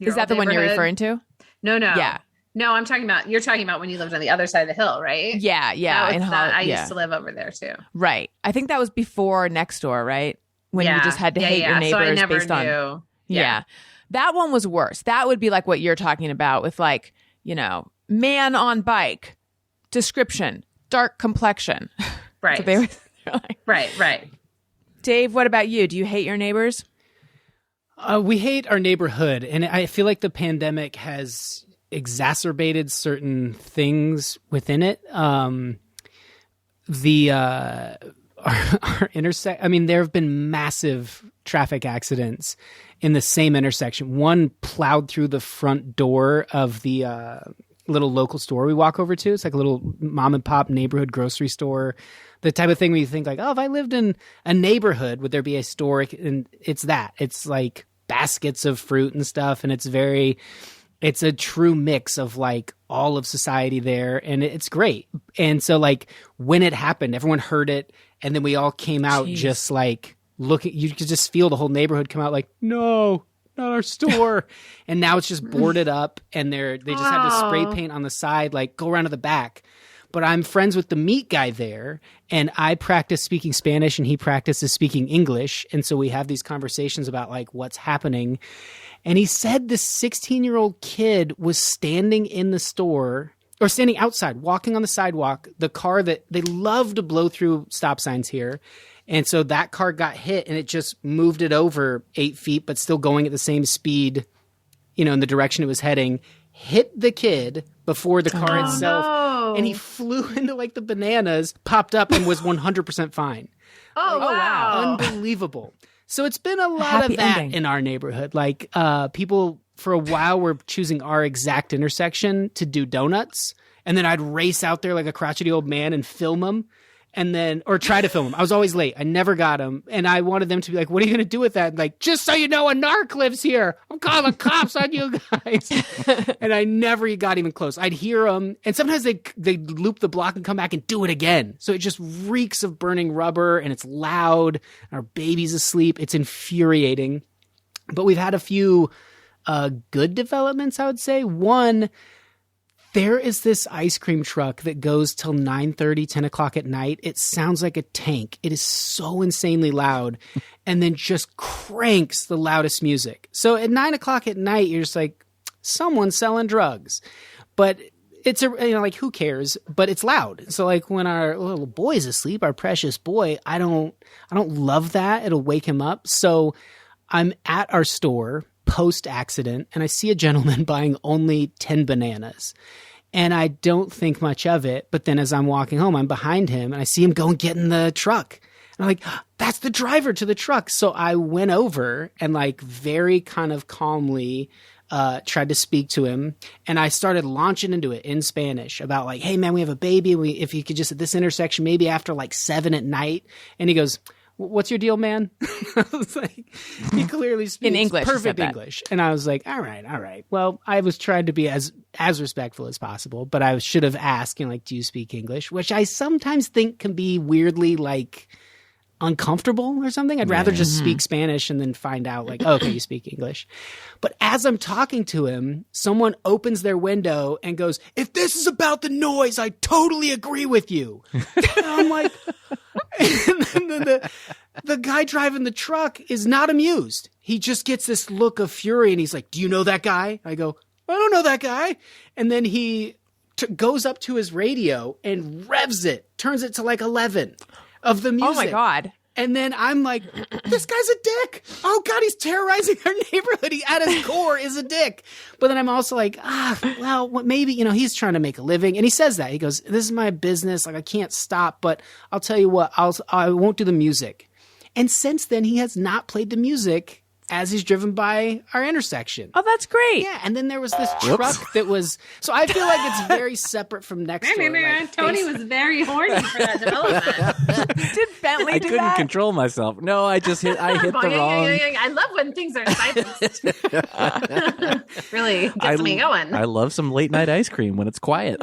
Is that the one you're referring to? No. Yeah. No, you're talking about when you lived on the other side of the hill, right? Yeah. I used to live over there too. Right. I think that was before next door, right? When you just had to hate your neighbors so I never based knew. on. Yeah. That one was worse. That would be like what you're talking about with like, you know, man on bike, description, dark complexion. Right. Like. Right. Dave, what about you? Do you hate your neighbors? We hate our neighborhood, and I feel like the pandemic has exacerbated certain things within it. Our intersect. I mean, there have been massive traffic accidents in the same intersection. One plowed through the front door of the little local store we walk over to. It's like a little mom and pop neighborhood grocery store. The type of thing where you think like, oh, if I lived in a neighborhood, would there be a store? And it's that. It's like baskets of fruit and stuff. And it's a true mix of like all of society there. And it's great. And so like when it happened, everyone heard it. And then we all came out just like looking, you could just feel the whole neighborhood come out like, no, not our store. And now it's just boarded up and they just had to spray paint on the side, like go around to the back. But I'm friends with the meat guy there, and I practice speaking Spanish, and he practices speaking English. And so we have these conversations about like what's happening. And he said this 16-year-old kid was standing in the store or standing outside, walking on the sidewalk, the car that they love to blow through stop signs here. And so that car got hit, and it just moved it over 8 feet, but still going at the same speed, you know, in the direction it was heading, hit the kid before the car itself. No. And he flew into like the bananas, popped up, and was 100% fine. Oh, wow. Unbelievable. So it's been a lot of that in our neighborhood. Like people for a while were choosing our exact intersection to do donuts. And then I'd race out there like a crotchety old man and film them. And then, or try to film them. I was always late. I never got them. And I wanted them to be like, what are you going to do with that? And like, just so you know, a narc lives here. I'm calling the cops on you guys. And I never got even close. I'd hear them. And sometimes they loop the block and come back and do it again. So it just reeks of burning rubber and it's loud. Our baby's asleep. It's infuriating. But we've had a few good developments, I would say. One, there is this ice cream truck that goes till 9:30, 10 o'clock at night. It sounds like a tank. It is so insanely loud and then just cranks the loudest music. So at 9 o'clock at night, you're just like, someone's selling drugs. But it's like, who cares? But it's loud. So like when our little boy's asleep, our precious boy, I don't love that. It'll wake him up. So I'm at our store post-accident, and I see a gentleman buying only 10 bananas. And I don't think much of it. But then as I'm walking home, I'm behind him and I see him go and get in the truck. And I'm like, that's the driver to the truck. So I went over and like very kind of calmly tried to speak to him. And I started launching into it in Spanish about like, hey man, we have a baby. If you could just at this intersection, maybe after like 7 at night. And he goes, what's your deal, man? I was like, he clearly speaks in English, perfect English. And I was like, all right. Well, I was trying to be as respectful as possible, but I should have asked, you know, like, do you speak English? Which I sometimes think can be weirdly like uncomfortable or something. I'd rather just speak Spanish and then find out like, oh, okay, you speak English. But as I'm talking to him, someone opens their window and goes, if this is about the noise, I totally agree with you. And I'm like, and then the guy driving the truck is not amused. He just gets this look of fury and he's like, do you know that guy? I go, I don't know that guy. And then he goes up to his radio and revs it, turns it to like 11 of the music. Oh my God. And then I'm like, this guy's a dick. Oh God, he's terrorizing our neighborhood. He at his core is a dick. But then I'm also like, well, maybe, you know, he's trying to make a living. And he says that. He goes, this is my business. Like I can't stop, but I'll tell you what, I won't do the music. And since then he has not played the music as he's driven by our intersection. Oh, that's great. Yeah, and then there was this truck that was... So I feel like it's very separate from next door. Like, Tony was very horny for that development. Did Bentley do couldn't that? control myself. No, I hit the wrong... I love when things are silenced. Really gets me going. I love some late night ice cream when it's quiet.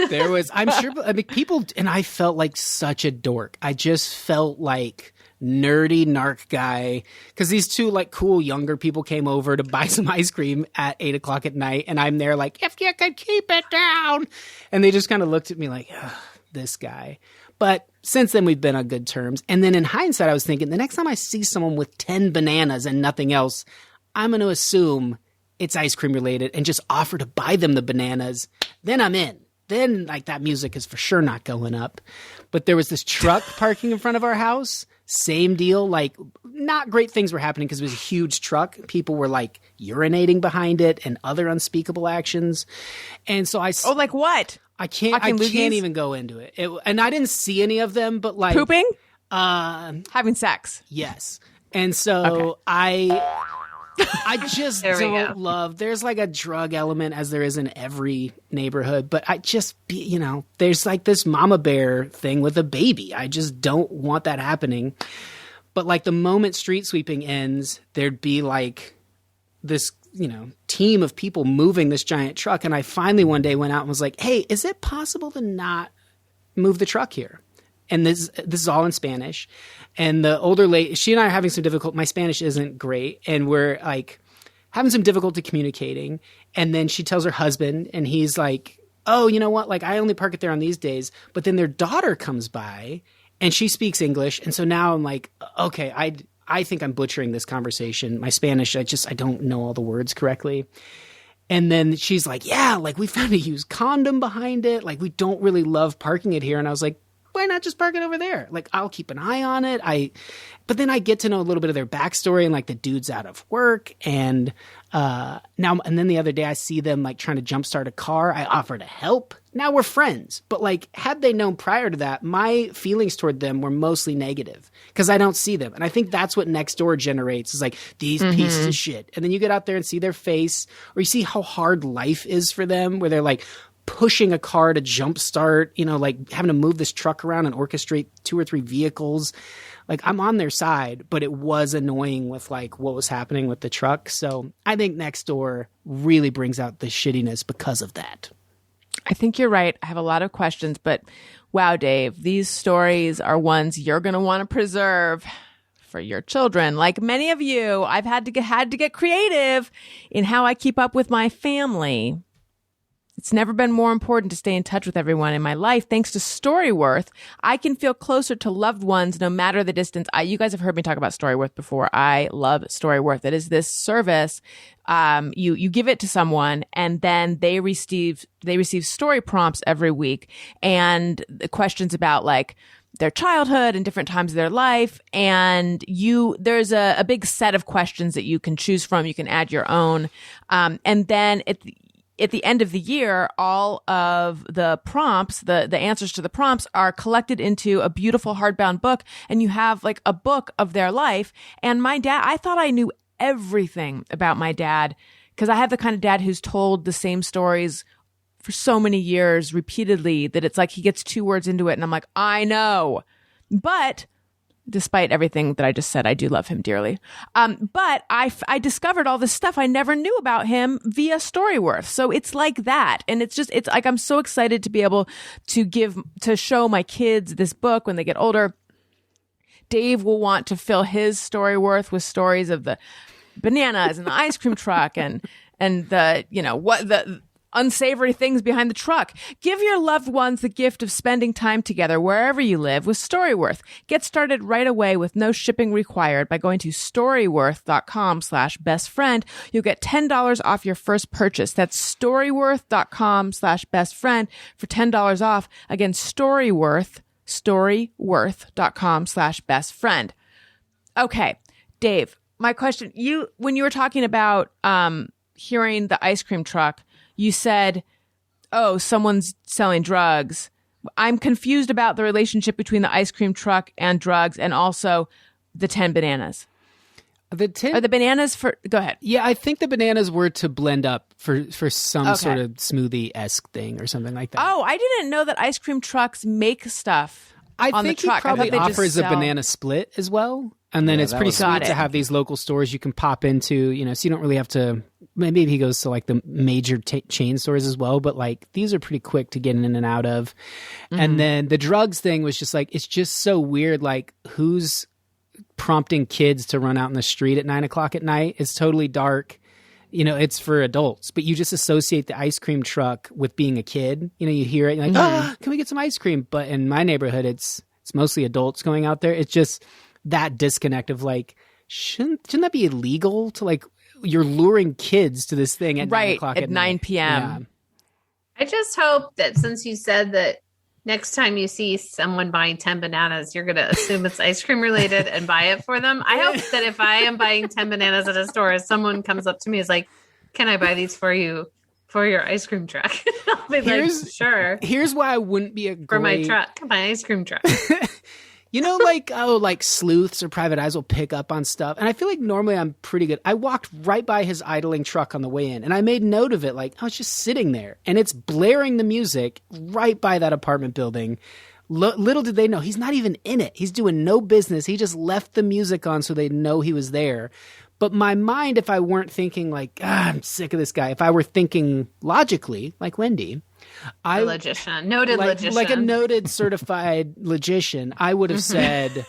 There was... I'm sure... I mean, people... And I felt like such a dork. I just felt like... nerdy narc guy, because these two like cool younger people came over to buy some ice cream at 8 o'clock at night, and I'm there like, if you could keep it down, and they just kind of looked at me like, this guy. But since then we've been on good terms. And then in hindsight I was thinking, the next time I see someone with 10 bananas and nothing else, I'm going to assume it's ice cream related and just offer to buy them the bananas. Then I'm in. Then like that music is for sure not going up. But there was this truck parking in front of our house. Same deal. Like not great things were happening because it was a huge truck. People were like urinating behind it and other unspeakable actions. And so like what? I can't even go into it. And I didn't see any of them, but like pooping, having sex. Yes. And so I just don't love, there's like a drug element as there is in every neighborhood, but there's like this mama bear thing with a baby. I just don't want that happening. But like the moment street sweeping ends, there'd be like this, team of people moving this giant truck. And I finally one day went out and was like, hey, is it possible to not move the truck here? And this is all in Spanish. And the older lady, she and I are having some difficulty. My Spanish isn't great. And we're like having some difficulty communicating. And then she tells her husband, and he's like, oh, you know what? Like, I only park it there on these days. But then their daughter comes by and she speaks English. And so now I'm like, okay, I think I'm butchering this conversation. My Spanish, I don't know all the words correctly. And then she's like, yeah, like we found a used condom behind it. Like we don't really love parking it here. And I was like, why not just park it over there? Like, I'll keep an eye on it. But then I get to know a little bit of their backstory, and like the dude's out of work. And then the other day I see them like trying to jumpstart a car. I offer to help. Now we're friends. But like, had they known prior to that, my feelings toward them were mostly negative because I don't see them. And I think that's what Nextdoor generates is like these pieces of shit. And then you get out there and see their face, or you see how hard life is for them, where they're like, pushing a car to jumpstart, like having to move this truck around and orchestrate 2 or 3 vehicles. Like I'm on their side, but it was annoying with like what was happening with the truck. So I think Nextdoor really brings out the shittiness because of that. I think you're right. I have a lot of questions, but wow, Dave, these stories are ones you're going to want to preserve for your children. Like many of you, I've had to get creative in how I keep up with my family. It's never been more important to stay in touch with everyone in my life. Thanks to Storyworth, I can feel closer to loved ones no matter the distance. You guys have heard me talk about Storyworth before. I love Storyworth. It is this service. You give it to someone, and then they receive story prompts every week, and the questions about like their childhood and different times of their life. And there's a big set of questions that you can choose from. You can add your own. And then at the end of the year, all of the prompts, the answers to the prompts are collected into a beautiful hardbound book. And you have like a book of their life. And my dad, I thought I knew everything about my dad because I have the kind of dad who's told the same stories for so many years repeatedly that it's like he gets 2 words into it and I'm like, I know. But despite everything that I just said, I do love him dearly. But I discovered all this stuff I never knew about him via Storyworth. So it's like that. And it's like, I'm so excited to be able to show my kids this book when they get older. Dave will want to fill his Storyworth with stories of the bananas and the ice cream truck and the unsavory things behind the truck. Give your loved ones the gift of spending time together wherever you live with Storyworth. Get started right away with no shipping required by going to storyworth.com/bestfriend. You'll get $10 off your first purchase. That's storyworth.com/bestfriend for $10 off. Again, storyworth.com/bestfriend. Okay, Dave, my question, when you were talking about hearing the ice cream truck, you said, oh, someone's selling drugs. I'm confused about the relationship between the ice cream truck and drugs and also the 10 bananas. Are the bananas for... Go ahead. Yeah, I think the bananas were to blend up for some sort of smoothie-esque thing or something like that. Oh, I didn't know that ice cream trucks make stuff on the truck. He probably offers a banana split as well. And then it's pretty sweet to have these local stores you can pop into, so you don't really have to, maybe he goes to like the major chain stores as well, but like these are pretty quick to get in and out of. Mm-hmm. And then the drugs thing was just like, it's just so weird. Like who's prompting kids to run out in the street at 9:00 at night? It's totally dark. It's for adults, but you just associate the ice cream truck with being a kid. You hear it, you're like, can we get some ice cream? But in my neighborhood, it's mostly adults going out there. It's just that disconnect of like, shouldn't that be illegal to like, you're luring kids to this thing at 9:00 at 9 p.m. Yeah. I just hope that since you said that next time you see someone buying 10 bananas, you're going to assume it's ice cream related and buy it for them. I hope that if I am buying 10 bananas at a store, someone comes up to me and is like, can I buy these for you for your ice cream truck? I'll be like, sure. Here's why I wouldn't be for my truck, my ice cream truck. Like sleuths or private eyes will pick up on stuff. And I feel like normally I'm pretty good. I walked right by his idling truck on the way in and I made note of it. Like I was just sitting there and it's blaring the music right by that apartment building. Little did they know he's not even in it. He's doing no business. He just left the music on so they know he was there. But my mind, if I weren't thinking like, I'm sick of this guy, if I were thinking logically, like Wendy, noted logician. Like a noted certified logician, I would have said,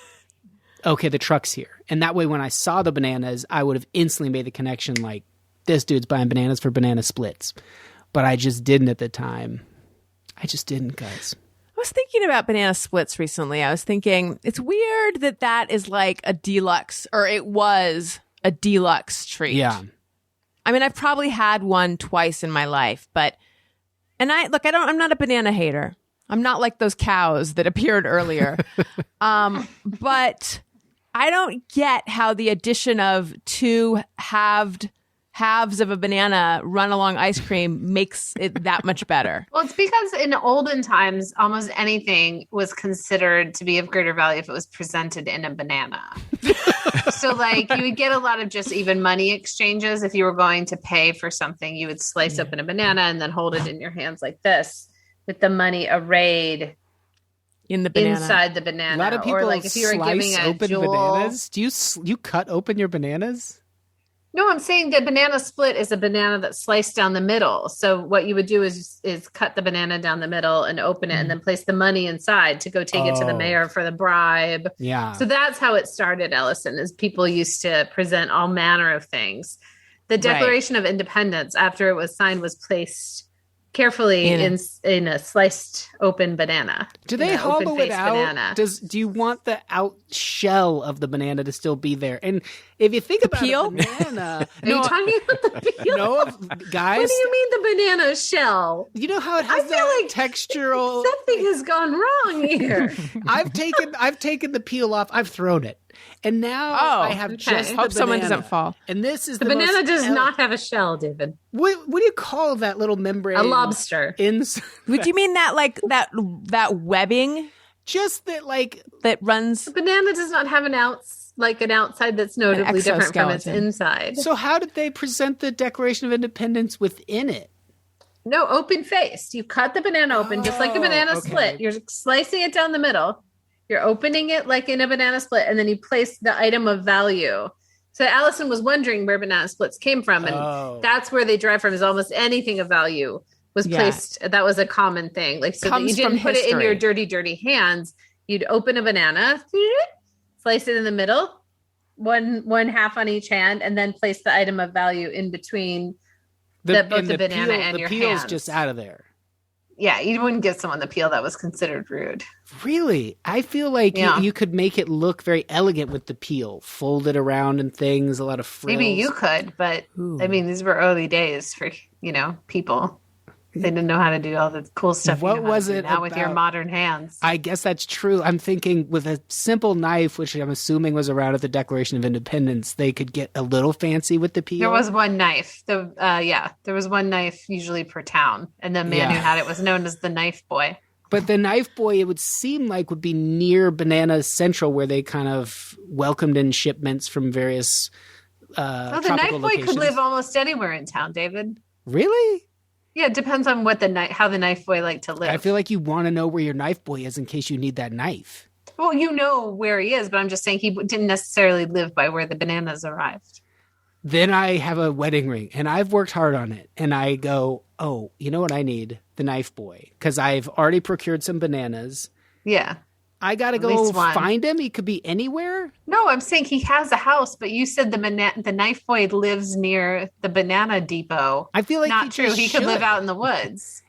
okay, the truck's here. And that way, when I saw the bananas, I would have instantly made the connection like, this dude's buying bananas for banana splits. But I just didn't at the time. I just didn't, guys. I was thinking about banana splits recently. I was thinking, it's weird that is like a deluxe, or it was a deluxe treat. Yeah. I mean, I've probably had one twice in my life, I'm not a banana hater. I'm not like those cows that appeared earlier. But I don't get how the addition of two halves of a banana run along ice cream makes it that much better. Well, it's because in olden times, almost anything was considered to be of greater value if it was presented in a banana. So like you would get a lot of just even money exchanges. If you were going to pay for something, you would slice open a banana and then hold it in your hands like this with the money arrayed in the banana. Inside the banana. A lot of people or like if you were giving a open jewel. bananas. Do you cut open your bananas? No, I'm saying the banana split is a banana that's sliced down the middle. So what you would do is cut the banana down the middle and open it and then place the money inside to go take it to the mayor for the bribe. Yeah. So that's how it started, Alison, is people used to present all manner of things. The Declaration of Independence, after it was signed, was placed carefully in a sliced open banana. Do they hollow it out? Banana. Do you want the out shell of the banana to still be there? And if you think about peel? a banana, Are you talking about the peel? no, guys. What do you mean the banana shell? You know how it has I feel that like textural. Something has gone wrong here. I've taken the peel off. I've thrown it, and now I have just the Hope someone banana. doesn't fall. And this is The banana does not have a shell, David. What do you call that little membrane? A lobster. Would you mean that like that webbing Just that, like that runs? The banana does not have an outside that's notably different from its exoskeleton. inside. So how did they present the Declaration of Independence within it? No, open faced. You cut the banana open just like a banana okay. split. You're slicing it down the middle. You're opening it like in a banana split, and then you place the item of value. So Alison was wondering where banana splits came from, and that's where they derive from. Is almost anything of value was placed. That was a common thing. Like, so that you didn't put it in your dirty hands. You'd open a banana, slice it in the middle, one half on each hand, and then place the item of value in between both the banana and your hands. The peel's just out of there. Yeah, you wouldn't give someone the peel. That was considered rude. Really? I feel like you could make it look very elegant with the peel, folded around and things, a lot of frills. Maybe you could, but I mean, these were early days for, people. They didn't know how to do all the cool stuff. What was it now with your modern hands? I guess that's true. I'm thinking with a simple knife, which I'm assuming was around at the Declaration of Independence, they could get a little fancy with the peel. There was one knife. There was one knife usually per town, and the man who had it was known as the knife boy. But the knife boy, it would seem like, would be near Banana Central, where they kind of welcomed in shipments from various the knife boy locations. could live almost anywhere in town, David. Really? Yeah, it depends on how the knife boy liked to live. I feel like you want to know where your knife boy is in case you need that knife. Well, you know where he is, but I'm just saying he didn't necessarily live by where the bananas arrived. Then I have a wedding ring, and I've worked hard on it. And I go, oh, you know what I need? The knife boy. Because I've already procured some bananas. Yeah. I got to go find him. He could be anywhere. No, I'm saying he has a house, but you said the knife boy lives near the banana depot. I feel like not true. He could live out in the woods.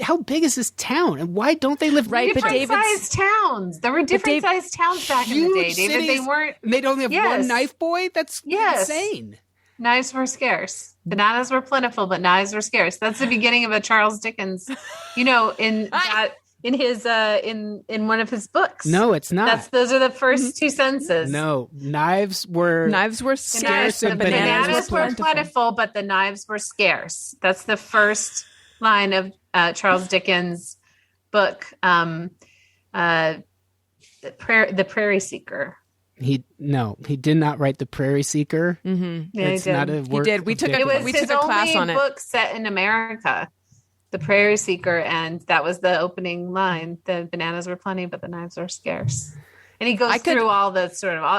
How big is this town, and why don't they live right? Different sized towns. There were different sized towns back in the day, David. They weren't. They don't have one knife boy. That's insane. Knives were scarce. Bananas were plentiful, but knives were scarce. That's the beginning of a Charles Dickens. In his in one of his books. No, it's not. Those are the first two sentences. No, knives were scarce and bananas were plentiful, but the knives were scarce. That's the first line of Charles Dickens' book, The Prairie Seeker. He did not write The Prairie Seeker. Mm-hmm. Yeah, it's not a work. He did. We took a class on it. Book set in America. The Prairie Seeker, and that was the opening line. The bananas were plenty, but the knives were scarce. And he goes through all the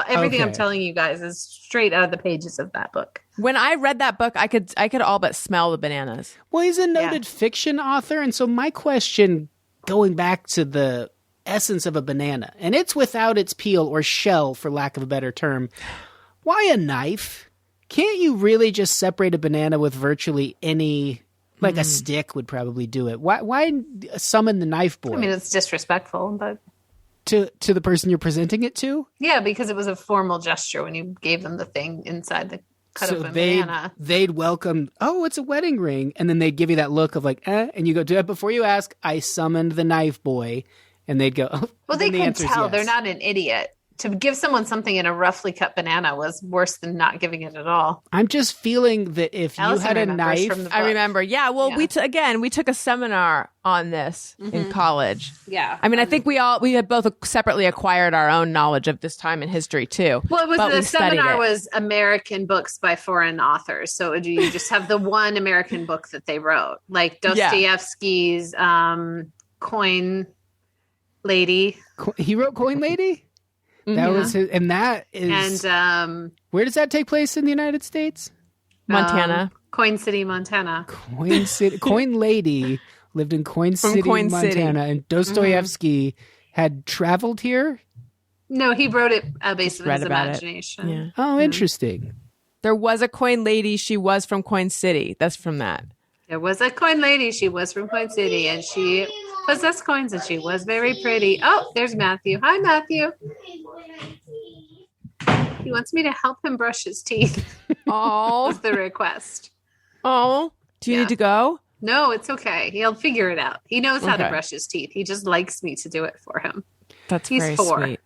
everything I'm telling you guys is straight out of the pages of that book. When I read that book, I could all but smell the bananas. Well, he's a noted fiction author, and so my question, going back to the essence of a banana, and it's without its peel or shell, for lack of a better term, why a knife? Can't you really just separate a banana with virtually any? Like a stick would probably do it. Why summon the knife boy? I mean, it's disrespectful, but to the person you're presenting it to. Yeah, because it was a formal gesture when you gave them the thing inside the cut of a banana. They'd welcome. Oh, it's a wedding ring, and then they'd give you that look of like, and you go, do that before you ask. I summoned the knife boy, and they'd go. Oh, well, they can tell. Yes. They're not an idiot. To give someone something in a roughly cut banana was worse than not giving it at all. I'm just feeling that if Alison you had a knife... I remember. Yeah. Well, we took a seminar on this in college. Yeah. I mean, I think we had both separately acquired our own knowledge of this time in history too. Well, the seminar was American books by foreign authors. So you just have the one American book that they wrote, like Dostoevsky's Coin Lady. He wrote Coin Lady? That was his, and that is. And where does that take place in the United States? Montana. Coin City, Montana. Coin Lady lived in Coin City, Montana, and Dostoevsky had traveled here. No, he wrote it based on his imagination. Yeah. Oh, interesting. There was a Coin Lady. She was from Coin City. That's from that. There was a coin lady. She was from Coin City, and she possessed coins, and she was very pretty. Oh, there's Matthew. Hi, Matthew. He wants me to help him brush his teeth. Oh, Was the request. oh. Do you Yeah. need to go? No, it's okay. He'll figure it out. He knows how to Okay. brush his teeth. He just likes me to do it for him. That's He's very 4. sweet.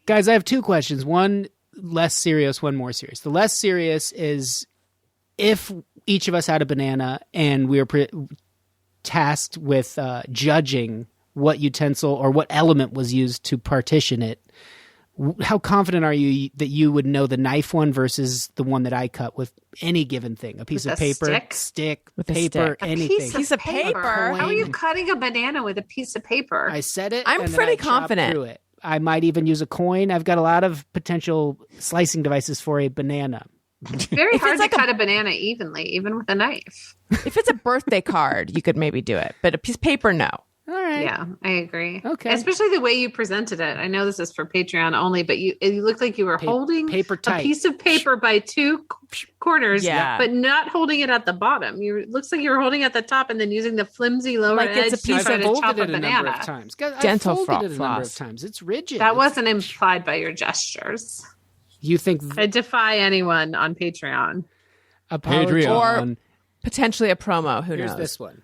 Guys, I have 2 questions. One less serious, one more serious. The less serious is if each of us had a banana and we were tasked with judging what utensil or what element was used to partition it, how confident are you that you would know the knife one versus the one that I cut with any given thing? A piece With of a paper, stick? With a paper, stick. anything. Piece of paper? How are you cutting a banana with a piece of paper? I said it. I'm and then pretty I chopped confident. through it. I might even use a coin. I've got a lot of potential slicing devices for a banana. Very If hard it's to like cut a banana evenly, even with a knife. If it's a birthday card, you could maybe do it. But a piece of paper, no. All right. Yeah, I agree. Okay. Especially the way you presented it. I know this is for Patreon only, but you looked like you were holding paper a tight. piece of paper by 2 corners, Yeah. but not holding it at the bottom. It looks like you were holding it at the top and then using the flimsy lower Like edge it's a to piece try of to chop folded a it a number banana. of times. Guys, Dental I folded it a number of floss. times. It's rigid. That It's- wasn't implied by your gestures. You think I defy anyone on Patreon. Patreon. Potentially a promo. Who Here's knows? this one.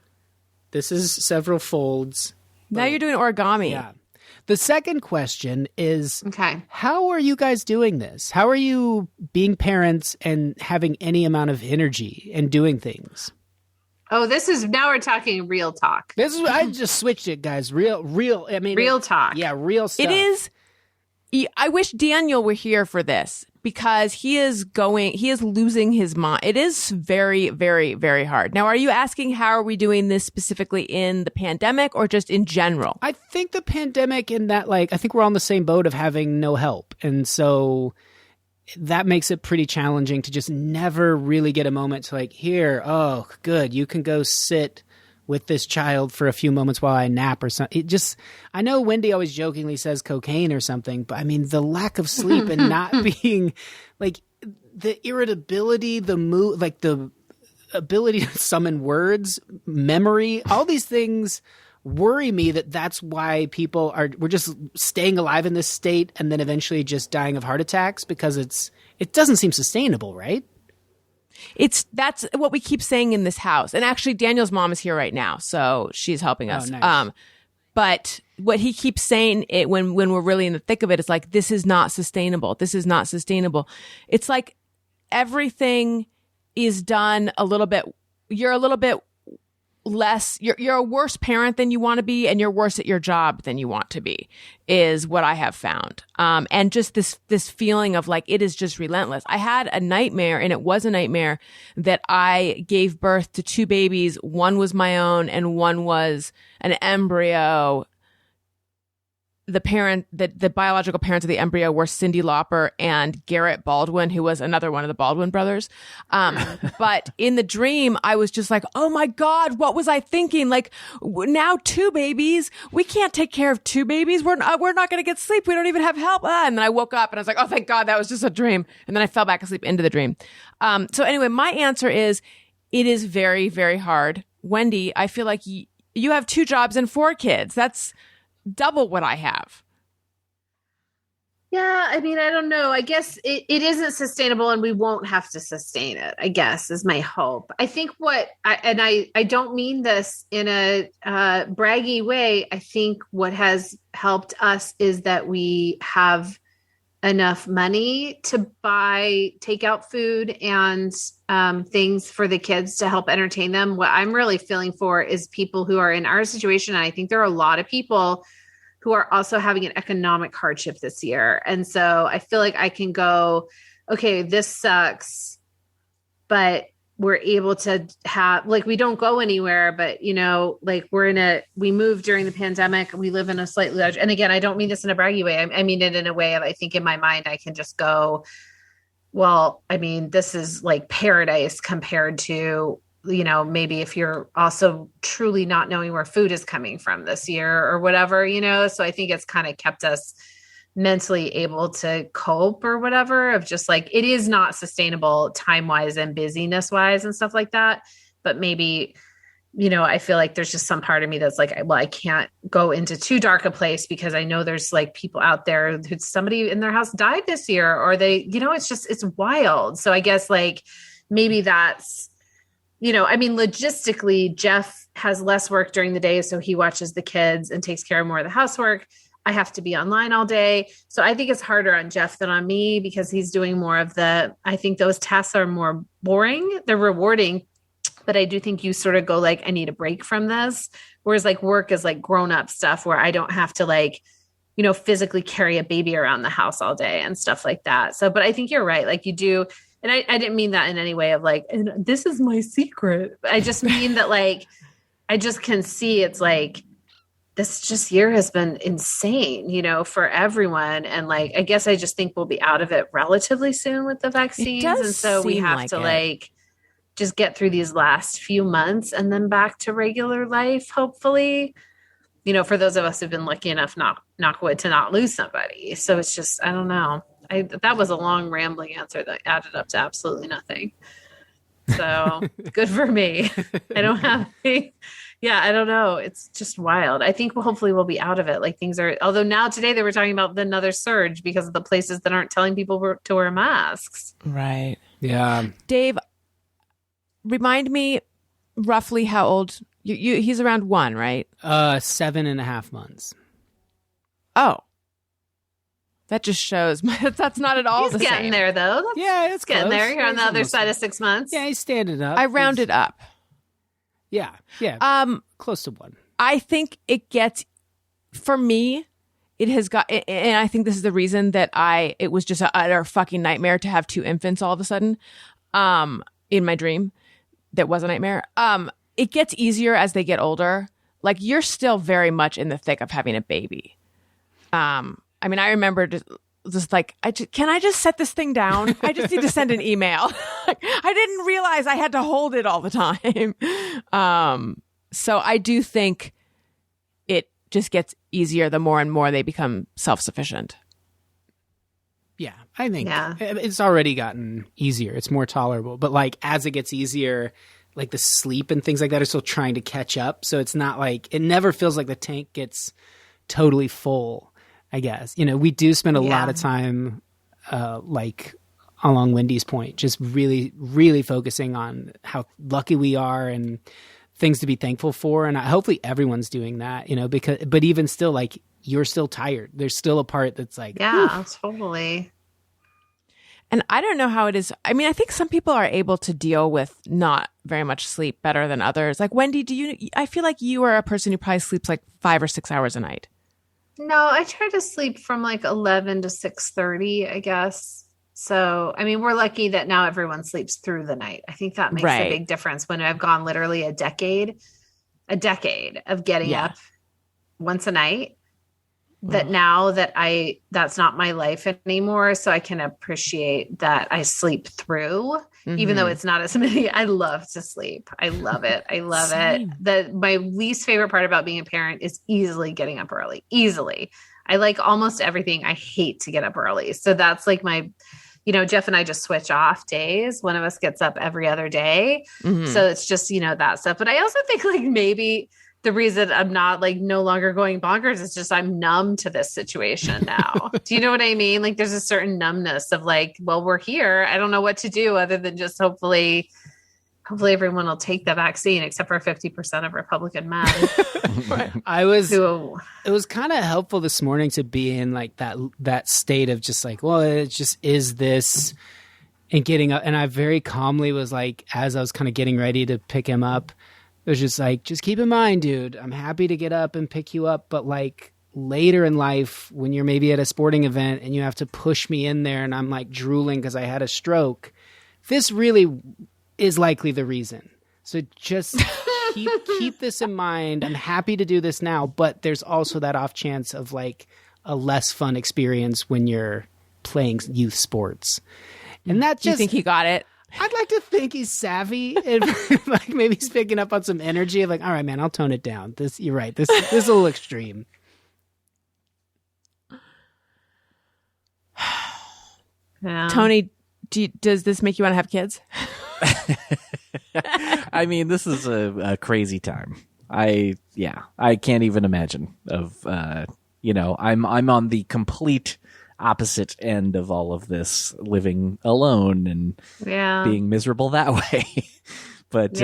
This is several folds. Now you're doing origami. Yeah. The second question is, Okay. how are you guys doing this? How are you being parents and having any amount of energy and doing things? Oh, now we're talking real talk. This is I just switched it, guys. Real. I mean, Real talk. Yeah, real stuff. It is. I wish Daniel were here for this because he is losing his mind. It is very, very, very hard. Now, are you asking how are we doing this specifically in the pandemic or just in general? I think the pandemic in that, I think we're on the same boat of having no help. And so that makes it pretty challenging to just never really get a moment to here, oh, good, you can go sit with this child for a few moments while I nap or something. I know Wendy always jokingly says cocaine or something, but I mean, the lack of sleep and not being the irritability, the mood, the ability to summon words, memory, all these things worry me that's why we're just staying alive in this state and then eventually just dying of heart attacks because it doesn't seem sustainable, right? That's what we keep saying in this house. And actually Daniel's mom is here right now, so she's helping us. Nice. But what he keeps saying when we're really in the thick of it is this is not sustainable. This is not sustainable. It's like everything is done a little bit. You're a little bit less. You're a worse parent than you want to be, and you're worse at your job than you want to be, is what I have found. And just this feeling of it is just relentless. I had a nightmare, and it was a nightmare that I gave birth to 2 babies. One was my own, and one was an embryo. The biological parents of the embryo were Cyndi Lauper and Garrett Baldwin, who was another one of the Baldwin brothers. But in the dream, I was just oh my God, what was I thinking? Now 2 babies, we can't take care of 2 babies. We're not going to get sleep. We don't even have help. And then I woke up and I was oh, thank God, that was just a dream. And then I fell back asleep into the dream. So anyway, my answer is, it is very, very hard. Wendy, I feel like you have 2 jobs and 4 kids. That's double what I have. Yeah, I mean, I don't know. I guess it isn't sustainable and we won't have to sustain it, I guess, is my hope. I think I don't mean this in a braggy way. I think what has helped us is that we have enough money to buy takeout food and things for the kids to help entertain them. What I'm really feeling for is people who are in our situation. And I think there are a lot of people who are also having an economic hardship this year. And so I feel like I can go, okay, this sucks, but we're able to have, we don't go anywhere, but we moved during the pandemic. We live in a slightly large, and again, I don't mean this in a braggy way. I mean it in a way of, I think in my mind, I can just go, well, I mean, this is paradise compared to, maybe if you're also truly not knowing where food is coming from this year or whatever, so I think it's kind of kept us mentally able to cope or whatever, of just it is not sustainable time wise and busyness wise and stuff like that. But maybe I feel like there's just some part of me that's like, well, I can't go into too dark a place because I know there's like people out there who somebody in their house died this year, or they, it's wild. So I guess like maybe that's, logistically, Jeff has less work during the day. So he watches the kids and takes care of more of the housework. I have to be online all day. So I think it's harder on Jeff than on me because he's doing more of I think those tasks are more boring. They're rewarding, but I do think you sort of go like, I need a break from this. Whereas like work is like grown up stuff where I don't have to like, physically carry a baby around the house all day and stuff like that. So, but I think you're right. Like you do. And I didn't mean that in any way of like, and this is my secret. I just mean that like, I just can see it's like, this year has been insane, for everyone. And like, I guess I just think we'll be out of it relatively soon with the vaccines. And so we have to like just get through these last few months and then back to regular life, hopefully, for those of us who've been lucky enough, knock wood, to not lose somebody. So it's just, I don't know. That was a long rambling answer that added up to absolutely nothing. So good for me. I don't have any. Yeah, I don't know. It's just wild. I think hopefully we'll be out of it. Like things are, although now today they were talking about another surge because of the places that aren't telling people to wear masks. Right. Yeah. Dave, remind me roughly how old he's around 1, right? 7.5 months. Oh. That just shows that's not at all he's the getting same. there though. It's getting close. there. You're on the other side of 6 months. Yeah, he's standing up. I rounded up. Yeah. Close to 1. I think it gets, for me, it has got, and I think this is the reason that it was just an utter fucking nightmare to have 2 infants all of a sudden, in my dream. That was a nightmare. It gets easier as they get older. Like you're still very much in the thick of having a baby. I remember just like, can I just set this thing down? I just need to send an email. I didn't realize I had to hold it all the time. So I do think it just gets easier the more and more they become self-sufficient. Yeah, I think it's already gotten easier. It's more tolerable. But like as it gets easier, like the sleep and things like that are still trying to catch up. So it's not like, it never feels like the tank gets totally full. I guess, we do spend a lot of time, like along Wendy's point, just really, really focusing on how lucky we are and things to be thankful for. And hopefully everyone's doing that, but even still, like you're still tired. There's still a part that's like, yeah, totally. And I don't know how it is. I think some people are able to deal with not very much sleep better than others. Like Wendy, I feel like you are a person who probably sleeps like 5 or 6 hours a night. No, I try to sleep from like 11 to 6:30, I guess. So, we're lucky that now everyone sleeps through the night. I think that makes a big difference when I've gone literally a decade of getting up once a night. That now that that's not my life anymore. So I can appreciate that I sleep through, even though it's not as many. I love to sleep. I love it. I love it. My least favorite part about being a parent is easily getting up early. Easily. I like almost everything. I hate to get up early. So that's like my, Jeff and I just switch off days. One of us gets up every other day. So it's just, that stuff. But I also think like maybe the reason I'm not like no longer going bonkers is just I'm numb to this situation now. Do you know what I mean? Like there's a certain numbness of like, well, we're here. I don't know what to do other than just hopefully everyone will take the vaccine except for 50% of Republican men. It was kind of helpful this morning to be in like that state of just like, well, it just is this, and getting up. And I very calmly was like, as I was kind of getting ready to pick him up, it was just like, just keep in mind, dude, I'm happy to get up and pick you up. But like later in life, when you're maybe at a sporting event and you have to push me in there and I'm like drooling because I had a stroke, this really is likely the reason. So just keep this in mind. I'm happy to do this now, but there's also that off chance of like a less fun experience when you're playing youth sports. And that just, you think he got it? I'd like to think he's savvy and like maybe he's picking up on some energy of like, all right, man, I'll tone it down. You're right. This is a little extreme. Yeah. Tony, Does this make you want to have kids? I mean, this is a crazy time. I can't even imagine of, I'm on the complete opposite end of all of this, living alone and being miserable that way. But,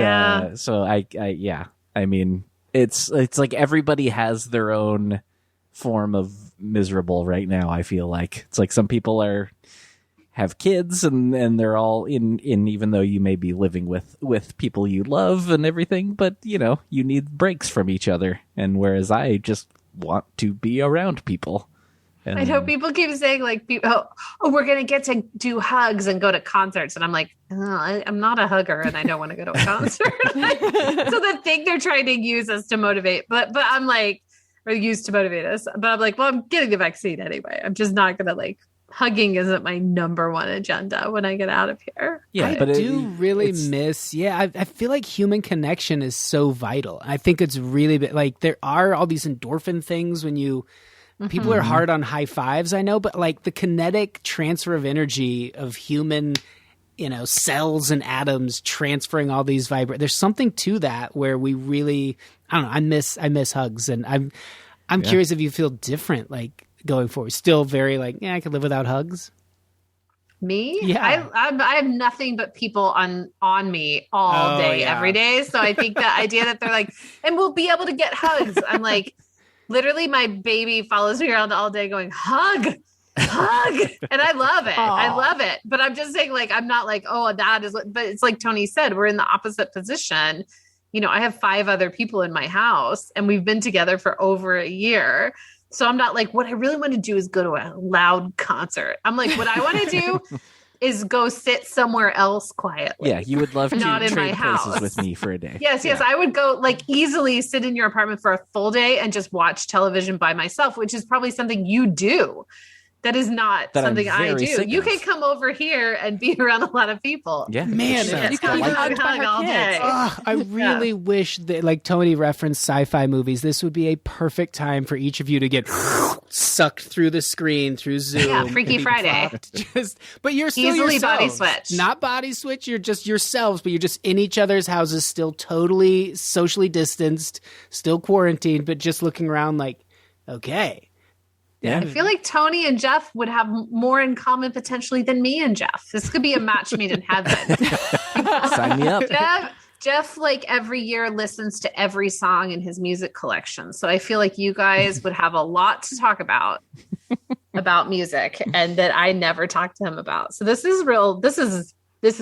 so I mean, it's like everybody has their own form of miserable right now. I feel like it's like some people have kids and they're all in even though you may be living with people you love and everything, but you need breaks from each other. And whereas I just want to be around people. And I know people keep saying like, we're going to get to do hugs and go to concerts. And I'm like, I'm not a hugger and I don't want to go to a concert. So the thing they're trying to use us to motivate, but I'm like, or use to motivate us. But I'm like, well, I'm getting the vaccine anyway. I'm just not going to hugging isn't my number one agenda when I get out of here. Yeah, I do really miss. Yeah, I feel like human connection is so vital. I think it's really like there are all these endorphin things when you. People are hard on high fives, I know, but like the kinetic transfer of energy of human, cells and atoms transferring all these there's something to that where we really, I don't know, I miss hugs, and I'm curious if you feel different like going forward. Still very I could live without hugs. Me? Yeah. I have nothing but people on me all day, every day. So I think the idea that they're like, and we'll be able to get hugs. I'm like, literally my baby follows me around all day going, hug. And I love it. Aww. I love it. But I'm just saying I'm not like, oh, that is, but it's like Tony said, we're in the opposite position. I have 5 other people in my house and we've been together for over a year. So I'm not like, what I really want to do is go to a loud concert. I'm like, what I want to do is go sit somewhere else quietly. Yeah, you would love to not in trade my house. places with me for a day. Yes, I would go easily sit in your apartment for a full day and just watch television by myself, which is probably something you do. That is not something I do. You can come over here and be around a lot of people. Yeah, man, you can hug all day. I really wish that, like Tony referenced sci-fi movies, this would be a perfect time for each of you to get sucked through the screen through Zoom. Yeah, Freaky Friday. But you're still easily yourselves. body switch. Not body switch. You're just yourselves, but you're just in each other's houses, still totally socially distanced, still quarantined, but just looking around like, okay. Yeah. I feel like Tony and Jeff would have more in common potentially than me and Jeff. This could be a match made in heaven. Sign me up. Jeff, every year listens to every song in his music collection. So I feel like you guys would have a lot to talk about music and that I never talked to him about. So this is real. This is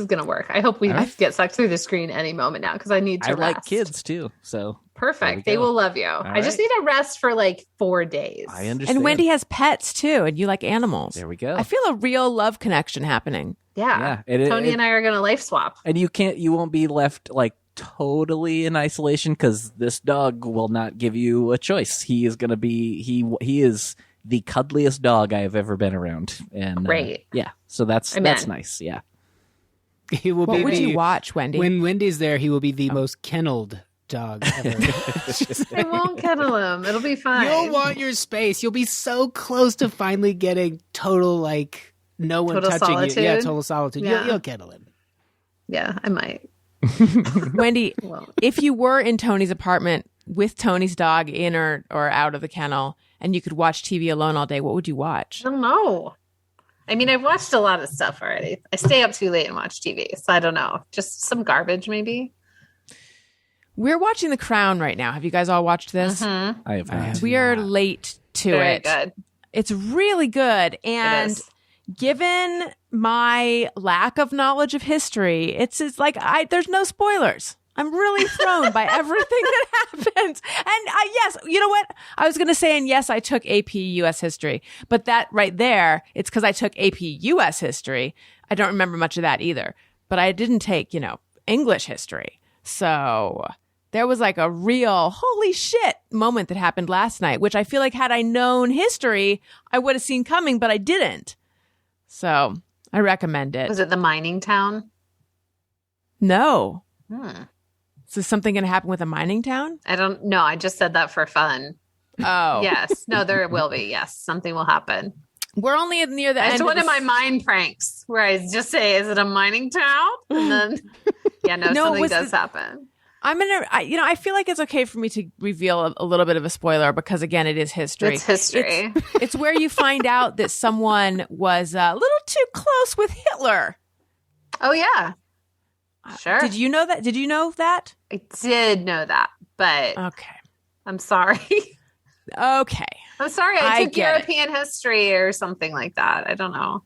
going to work. I hope we get sucked through the screen any moment now because I need to rest. I like kids too. So perfect. They will love you. I just need a rest for 4 days. I understand. And Wendy has pets too, and you like animals. There we go. I feel a real love connection happening. Yeah. Tony and I are going to life swap. And you won't be left totally in isolation because this dog will not give you a choice. He is going to be, he is the cuddliest dog I have ever been around. And great. So that's nice. Yeah. He will what be would you watch, Wendy? When Wendy's there, he will be the most kennelled dog ever. I won't kennel him. It'll be fine. You'll want your space. You'll be so close to finally getting total no one total touching solitude. you. Yeah, total solitude. Yeah. You'll kennel him. Yeah, I might. Wendy, if you were in Tony's apartment with Tony's dog in or out of the kennel and you could watch TV alone all day, what would you watch? I don't know. I mean, I've watched a lot of stuff already. I stay up too late and watch TV, so I don't know. Just some garbage, maybe. We're watching The Crown right now. Have you guys all watched this? Mm-hmm. I have not. We are late to Very it. good. It's really good. It And is. given my lack of knowledge of history, it's there's no spoilers. I'm really thrown by everything that happens. And yes, you know what? I was going to say, and yes, I took AP US history, but that right there, it's because I took AP US history. I don't remember much of that either, but I didn't take, English history. So there was a real holy shit moment that happened last night, which I feel like had I known history, I would have seen coming, but I didn't. So I recommend it. Was it the mining town? No. So is something going to happen with a mining town? I don't know. I just said that for fun. Oh. Yes. No, there will be. Yes. Something will happen. We're only near the It's end. one of my mind pranks where I just say, "Is it a mining town?" And then, something does happen. I feel like it's okay for me to reveal a little bit of a spoiler because, again, it is history. It's history. It's where you find out that someone was a little too close with Hitler. Oh, yeah. Sure. Did you know that? Did you know that? I did know that, but Okay. I'm sorry. Okay. I'm sorry. I I took get European history or something like that. I don't know.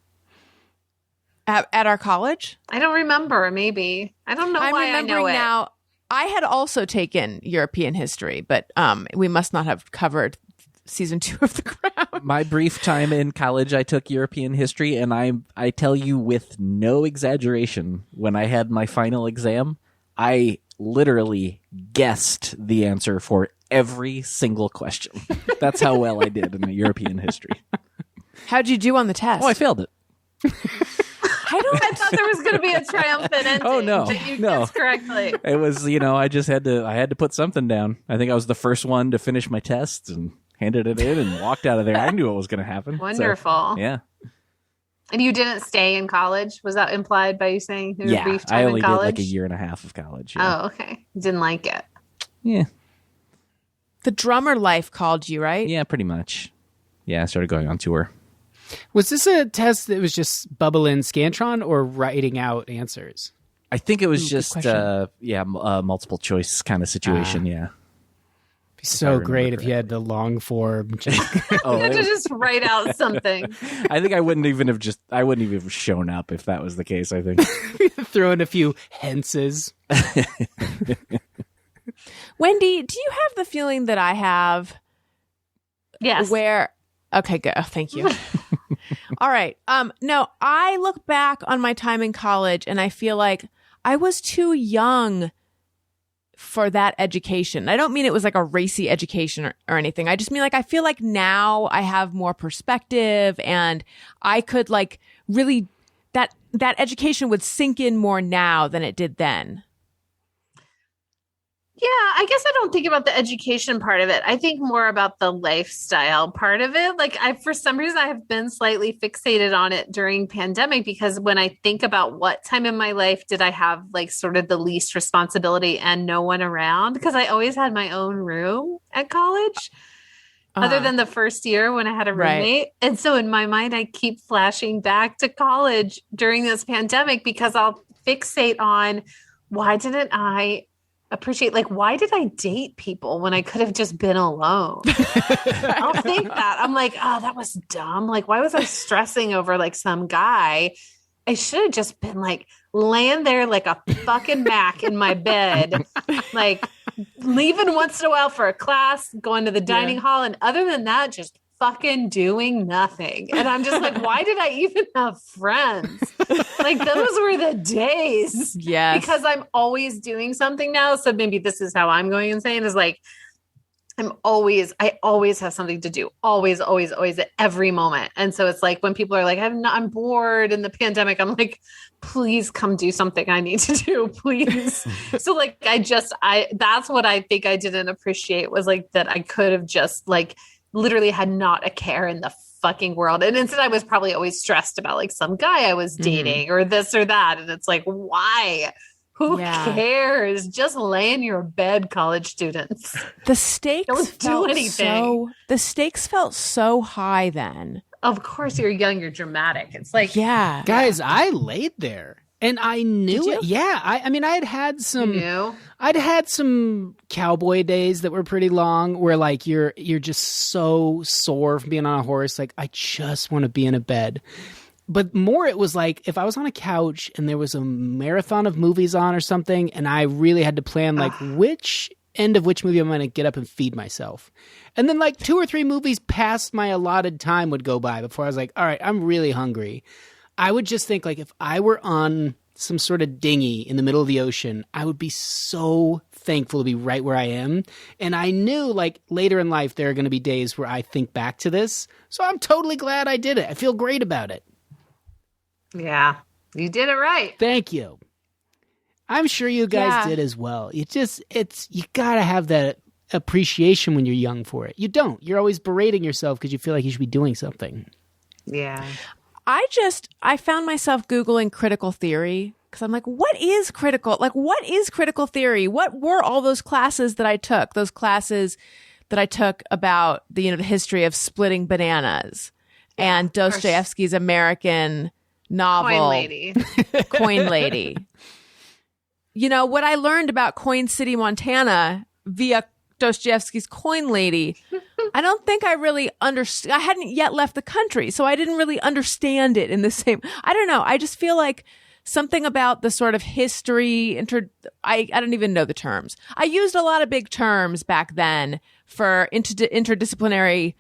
At our college? I don't remember. Maybe. I don't know I'm why I know remembering it. now. I had also taken European history, but we must not have covered season 2 of The Crown. My brief time in college, I took European history, and I tell you with no exaggeration, when I had my final exam, I literally guessed the answer for every single question. That's how well I did in the European history. How'd you do on the test? Oh, I failed it. I thought there was going to be a triumphant ending. Oh, no. That you No. guessed correctly. It was, I just had to put something down. I think I was the first one to finish my tests and handed it in and walked out of there. I knew what was going to happen. So, Wonderful. yeah. And you didn't stay in college? Was that implied by you saying your Yeah. brief time I only in did college? like a year and a half of college. Yeah. Oh, okay. Didn't like it. Yeah. The drummer life called you, right? Yeah, pretty much. Yeah, I started going on tour. Was this a test that was just bubble in Scantron or writing out answers? I think it was Ooh, good just, question. multiple choice kind of situation. Yeah. It'd be so remember great if you had the long form. Just, Oh, You had to just write out something. I think I wouldn't even have shown up if that was the case, I think. throw in a few hences. Wendy, do you have the feeling that I have Yes. where okay, good. Oh, thank you. All right. No, I look back on my time in college and I feel like I was too young for that education. I don't mean it was like a racy education or anything. I just mean like I feel like now I have more perspective and I could like really that education would sink in more now than it did then. Yeah, I guess I don't think about the education part of it. I think more about the lifestyle part of it. Like for some reason, I have been slightly fixated on it during pandemic because when I think about what time in my life did I have like sort of the least responsibility and no one around, because I always had my own room at college. Other than the first year when I had a roommate. Right. And so in my mind, I keep flashing back to college during this pandemic because I'll fixate on why didn't I appreciate, like, why did I date people when I could have just been alone? I'll think that. I'm like, oh, that was dumb. Like, why was I stressing over like some guy? I should have just been like laying there like a fucking Mac in my bed, like leaving once in a while for a class, going to the dining hall. And other than that, just fucking doing nothing. And I'm just like, why did I even have friends? Like those were the days. Yes. Because I'm always doing something now. So maybe this is how I'm going insane is like, I always have something to do. Always at every moment. And so it's like when people are like, I'm bored in the pandemic, I'm like, please come do something I need to do, please. So like, that's what I think I didn't appreciate was like that I could have just like literally had not a care in the fucking world. And instead I was probably always stressed about like some guy I was dating or this or that. And it's like, why? Who cares? Just lay in your bed, college students. The stakes Don't do anything. The stakes felt so high then. Of course, you're young, you're dramatic. It's like, Yeah. Guys, I laid there and I knew Did it. you? Yeah. I'd had some, you know, I'd had some cowboy days that were pretty long where like you're just so sore from being on a horse. Like I just want to be in a bed. But more it was like if I was on a couch and there was a marathon of movies on or something and I really had to plan like which end of which movie I'm going to get up and feed myself. And then like 2 or 3 movies past my allotted time would go by before I was like, all right, I'm really hungry. I would just think like if I were on some sort of dinghy in the middle of the ocean, I would be so thankful to be right where I am. And I knew like later in life there are going to be days where I think back to this. So I'm totally glad I did it. I feel great about it. yeah, you did it right. Thank you. I'm sure you guys did as well. You gotta have that appreciation when you're young for it. You don't. You're always berating yourself because you feel like you should be doing something. Yeah. I found myself Googling critical theory because I'm like, what is critical theory? What were all those classes that I took? Those classes that I took about the history of splitting bananas and Dostoevsky's American novel Coin Lady. What I learned about Coin City, Montana via Dostoevsky's Coin Lady, I don't think I really understood. I hadn't yet left the country, so I didn't really understand it in the same. I don't know. I just feel like something about the sort of history. I don't even know the terms. I used a lot of big terms back then for interdisciplinary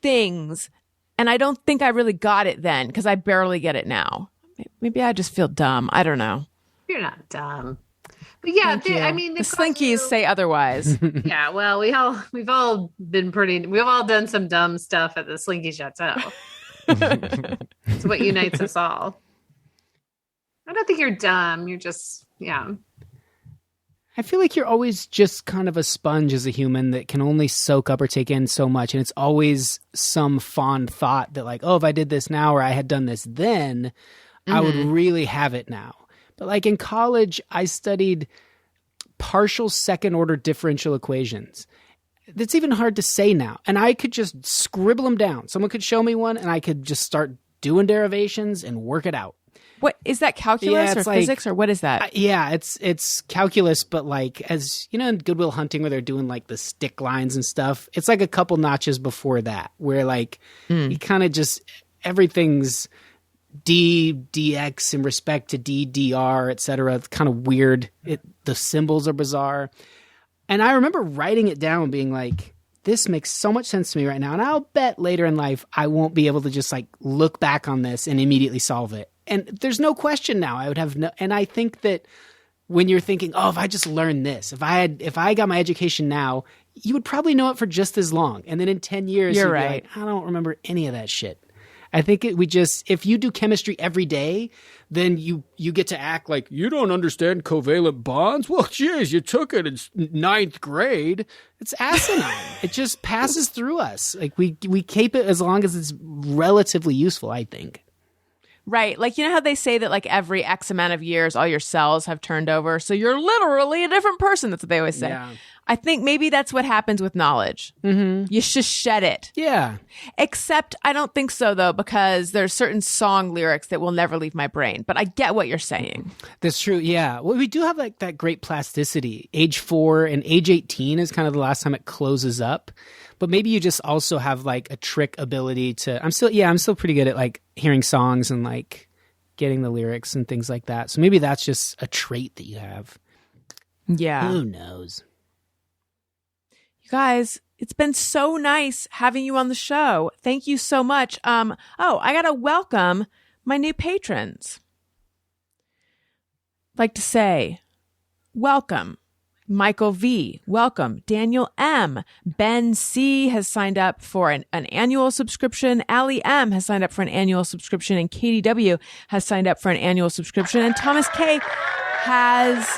things, and I don't think I really got it then because I barely get it now. Maybe I just feel dumb. I don't know. You're not dumb. But yeah, the Slinkies say otherwise. Yeah, well, we've all done some dumb stuff at the Slinky Chateau. It's what unites us all. I don't think you're dumb. You're just, yeah. I feel like you're always just kind of a sponge as a human that can only soak up or take in so much. And it's always some fond thought that like, oh, if I did this now or I had done this then, I would really have it now. But like in college, I studied partial second order differential equations. That's even hard to say now. And I could just scribble them down. Someone could show me one and I could just start doing derivations and work it out. What is that, calculus or physics or what is that? It's calculus, but like as in Good Will Hunting where they're doing like the stick lines and stuff, it's like a couple notches before that where like you kind of just everything's dx in respect to dr, etc. It's kind of weird. The symbols are bizarre. And I remember writing it down and being like, this makes so much sense to me right now. And I'll bet later in life, I won't be able to just like look back on this and immediately solve it. And there's no question now. And I think that when you're thinking, oh, if I just learned this, if I got my education now, you would probably know it for just as long. And then in 10 years, you'd be like, I don't remember any of that shit. I think if you do chemistry every day, then you get to act like you don't understand covalent bonds. Well, geez, you took it in 9th grade. It's asinine. It just passes through us. Like we keep it as long as it's relatively useful, I think. Right. Like, how they say that like every X amount of years, all your cells have turned over. So you're literally a different person. That's what they always say. Yeah. I think maybe that's what happens with knowledge. Mm-hmm. You just shed it. Yeah. Except I don't think so, though, because there's certain song lyrics that will never leave my brain. But I get what you're saying. That's true. Yeah. Well, we do have like that great plasticity. Age 4 and age 18 is kind of the last time it closes up. But maybe you just also have like a trick ability to. I'm still pretty good at like hearing songs and like getting the lyrics and things like that. So maybe that's just a trait that you have. Yeah. Who knows? Guys, it's been so nice having you on the show. Thank you so much. I got to welcome my new patrons. I'd like to say, welcome, Michael V. Welcome, Daniel M. Ben C. has signed up for an annual subscription. Allie M. has signed up for an annual subscription. And Katie W. has signed up for an annual subscription. And Thomas K. has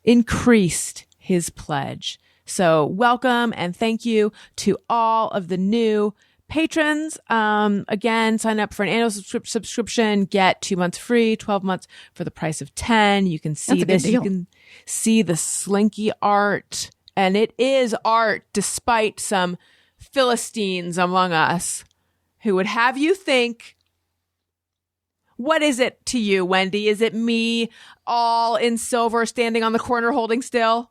increased his pledge. So welcome and thank you to all of the new patrons. Again, sign up for an annual subscription, get 2 months free, 12 months for the price of 10. You can see this. You can see the Slinky art. And it is art despite some Philistines among us who would have you think, what is it to you, Wendy? Is it me all in silver standing on the corner holding still?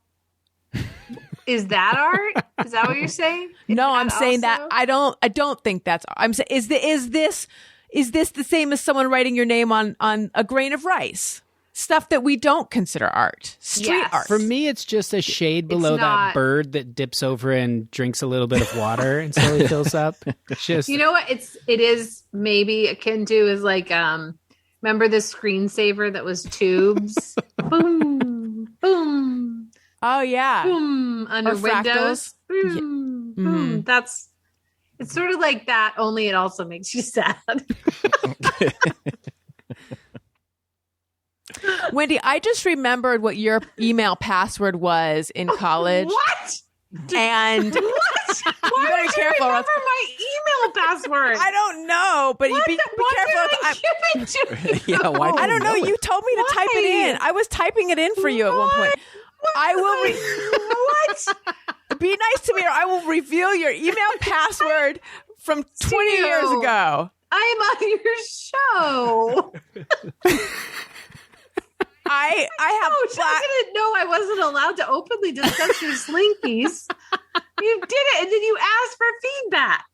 Is that art? Is that what you're saying? No, I'm saying that I don't think that's art. I'm saying is this the same as someone writing your name on a grain of rice? Stuff that we don't consider art. Street art. For me, it's just a shade below that bird that dips over and drinks a little bit of water and slowly fills up. Just you know what? It is maybe akin to is like remember the screensaver that was tubes? Boom, boom. Oh yeah. Boom under Windows. Boom, boom. It's sort of like that, only it also makes you sad. Wendy, I just remembered what your email password was in college. What? And what? Why better would be careful. you remember my email password? I don't know, but you be careful. Yeah, why? I don't know. You told me to type it in. I was typing it in for you at one point. I will. What? Be nice to me, or I will reveal your email password from 20 years ago. I'm on your show. I have. I didn't know I wasn't allowed to openly discuss your Slinkies. You did it, and then you asked for feedback.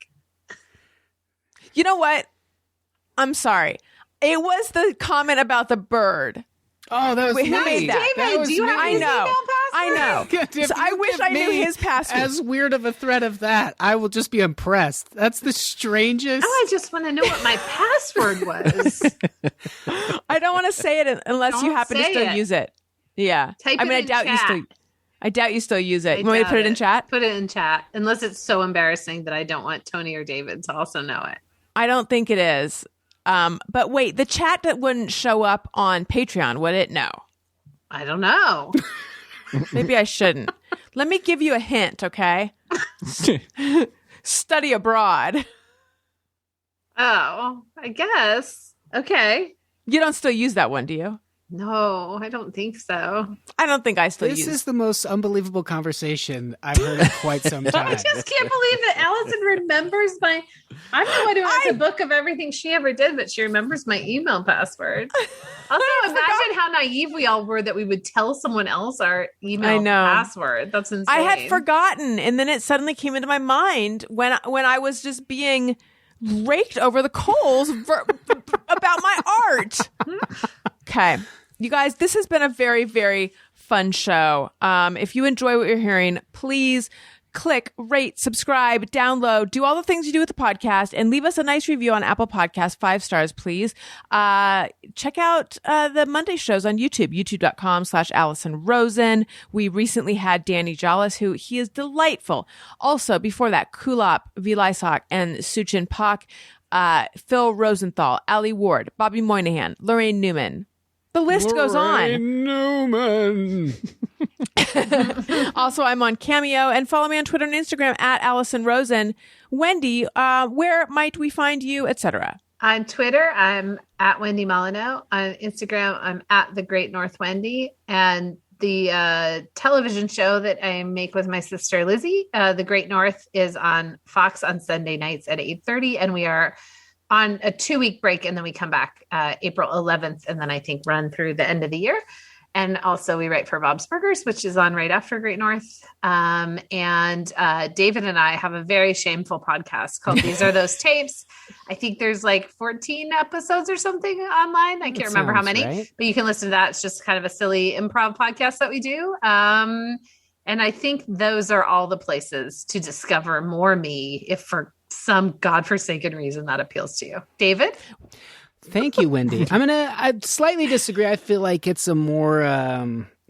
You know what? I'm sorry. It was the comment about the bird. Oh, that was Wait, me. who made that? David, do you have his email password? I know. If So I you wish give I knew me his password. As weird of a threat of that, I will just be impressed. That's the strangest. Now I just want to know what my password was. I don't want to say it unless you Don't happen to say still it. use it. Yeah. Type I mean, it I in doubt you chat. still. I doubt you still use it. I You want me to doubt put it in chat? Put it in chat, unless it's so embarrassing that I don't want Tony or David to also know it. I don't think it is. But wait, the chat that wouldn't show up on Patreon, would it? No. I don't know. Maybe I shouldn't. Let me give you a hint, okay? Study abroad. Oh, I guess. Okay. You don't still use that one, do you? No, I don't think so. I don't think I still This use is the most unbelievable conversation I've heard in quite some time. I just can't believe that Alison remembers my. I'm the one who has a book of everything she ever did, but she remembers my email password. Also, imagine how naive we all were that we would tell someone else our email password. That's insane. I had forgotten, and then it suddenly came into my mind when I was just being raked over the coals about my art. Okay. You guys, this has been a very, very fun show. If you enjoy what you're hearing, please click, rate, subscribe, download, do all the things you do with the podcast, and leave us a nice review on Apple Podcasts, 5 stars, please. Check out the Monday shows on YouTube, youtube.com/Alison Rosen. We recently had Danny Jollis, who he is delightful. Also, before that, Kulop, Vilaysak, and Suchin Pak, Phil Rosenthal, Ali Ward, Bobby Moynihan, Lorraine Newman. The list goes on. Newman. Also, I'm on Cameo, and follow me on Twitter and Instagram at Alison Rosen. Wendy, where might we find you, etc.? On Twitter, I'm at Wendy Molyneux. On Instagram, I'm at The Great North Wendy. And the television show that I make with my sister Lizzie, The Great North, is on Fox on Sunday nights at 8:30, and we are on a 2-week break, and then we come back April 11th, and then I think run through the end of the year. And also we write for Bob's Burgers, which is on right after Great North. And David and I have a very shameful podcast called These Are Those Tapes. I think there's like 14 episodes or something online. I can't remember how many, right. but you can listen to that. It's just kind of a silly improv podcast that we do. And I think those are all the places to discover more me, if for some godforsaken reason that appeals to you. David? Thank you, Wendy. I slightly disagree. I feel like it's a more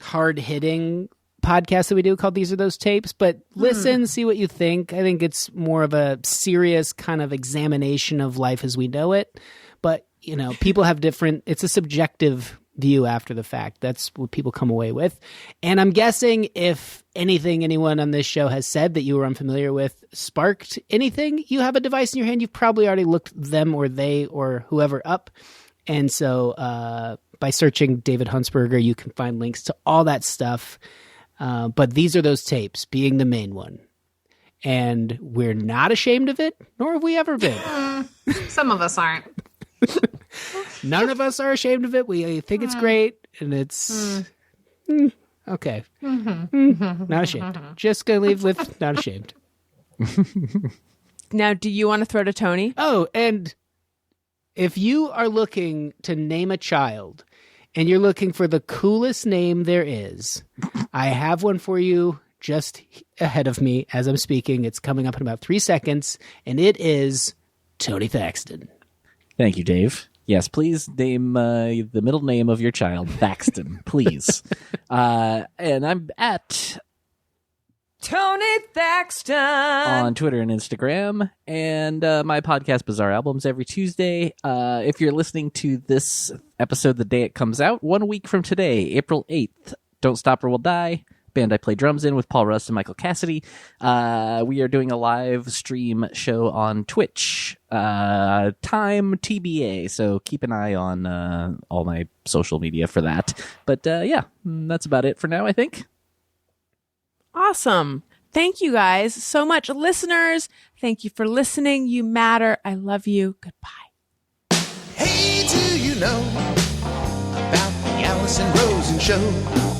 hard-hitting podcast that we do called These Are Those Tapes, but listen, see what you think. I think it's more of a serious kind of examination of life as we know it. But, you know, people have it's a subjective view after the fact. That's what people come away with. And I'm guessing if anyone on this show has said that you were unfamiliar with sparked anything, you have a device in your hand, you've probably already looked them or they or whoever up. And so by searching David Huntsberger, you can find links to all that stuff. But These Are Those Tapes being the main one. And we're not ashamed of it, nor have we ever been. Some of us aren't. None of us are ashamed of it. We think it's great, and it's okay. Not ashamed. Just gonna leave with not ashamed. Now, do you want to throw to Tony? Oh, and if you are looking to name a child, and you're looking for the coolest name there is, I have one for you just ahead of me as I'm speaking. It's coming up in about 3 seconds, and it is Tony Thaxton. Thank you, Dave. Yes, please name the middle name of your child, Thaxton, please. And I'm at Tony Thaxton on Twitter and Instagram, and my podcast, Bizarre Albums, every Tuesday. If you're listening to this episode the day it comes out, 1 week from today, April 8th, Don't Stop or We'll Die, band I play drums in with Paul Rust and Michael Cassidy. We are doing a live stream show on Twitch. Time TBA, so keep an eye on all my social media for that. But that's about it for now, I think. Awesome. Thank you guys so much. Listeners, thank you for listening. You matter. I love you. Goodbye. Hey, do you know about the Alison Rosen Show?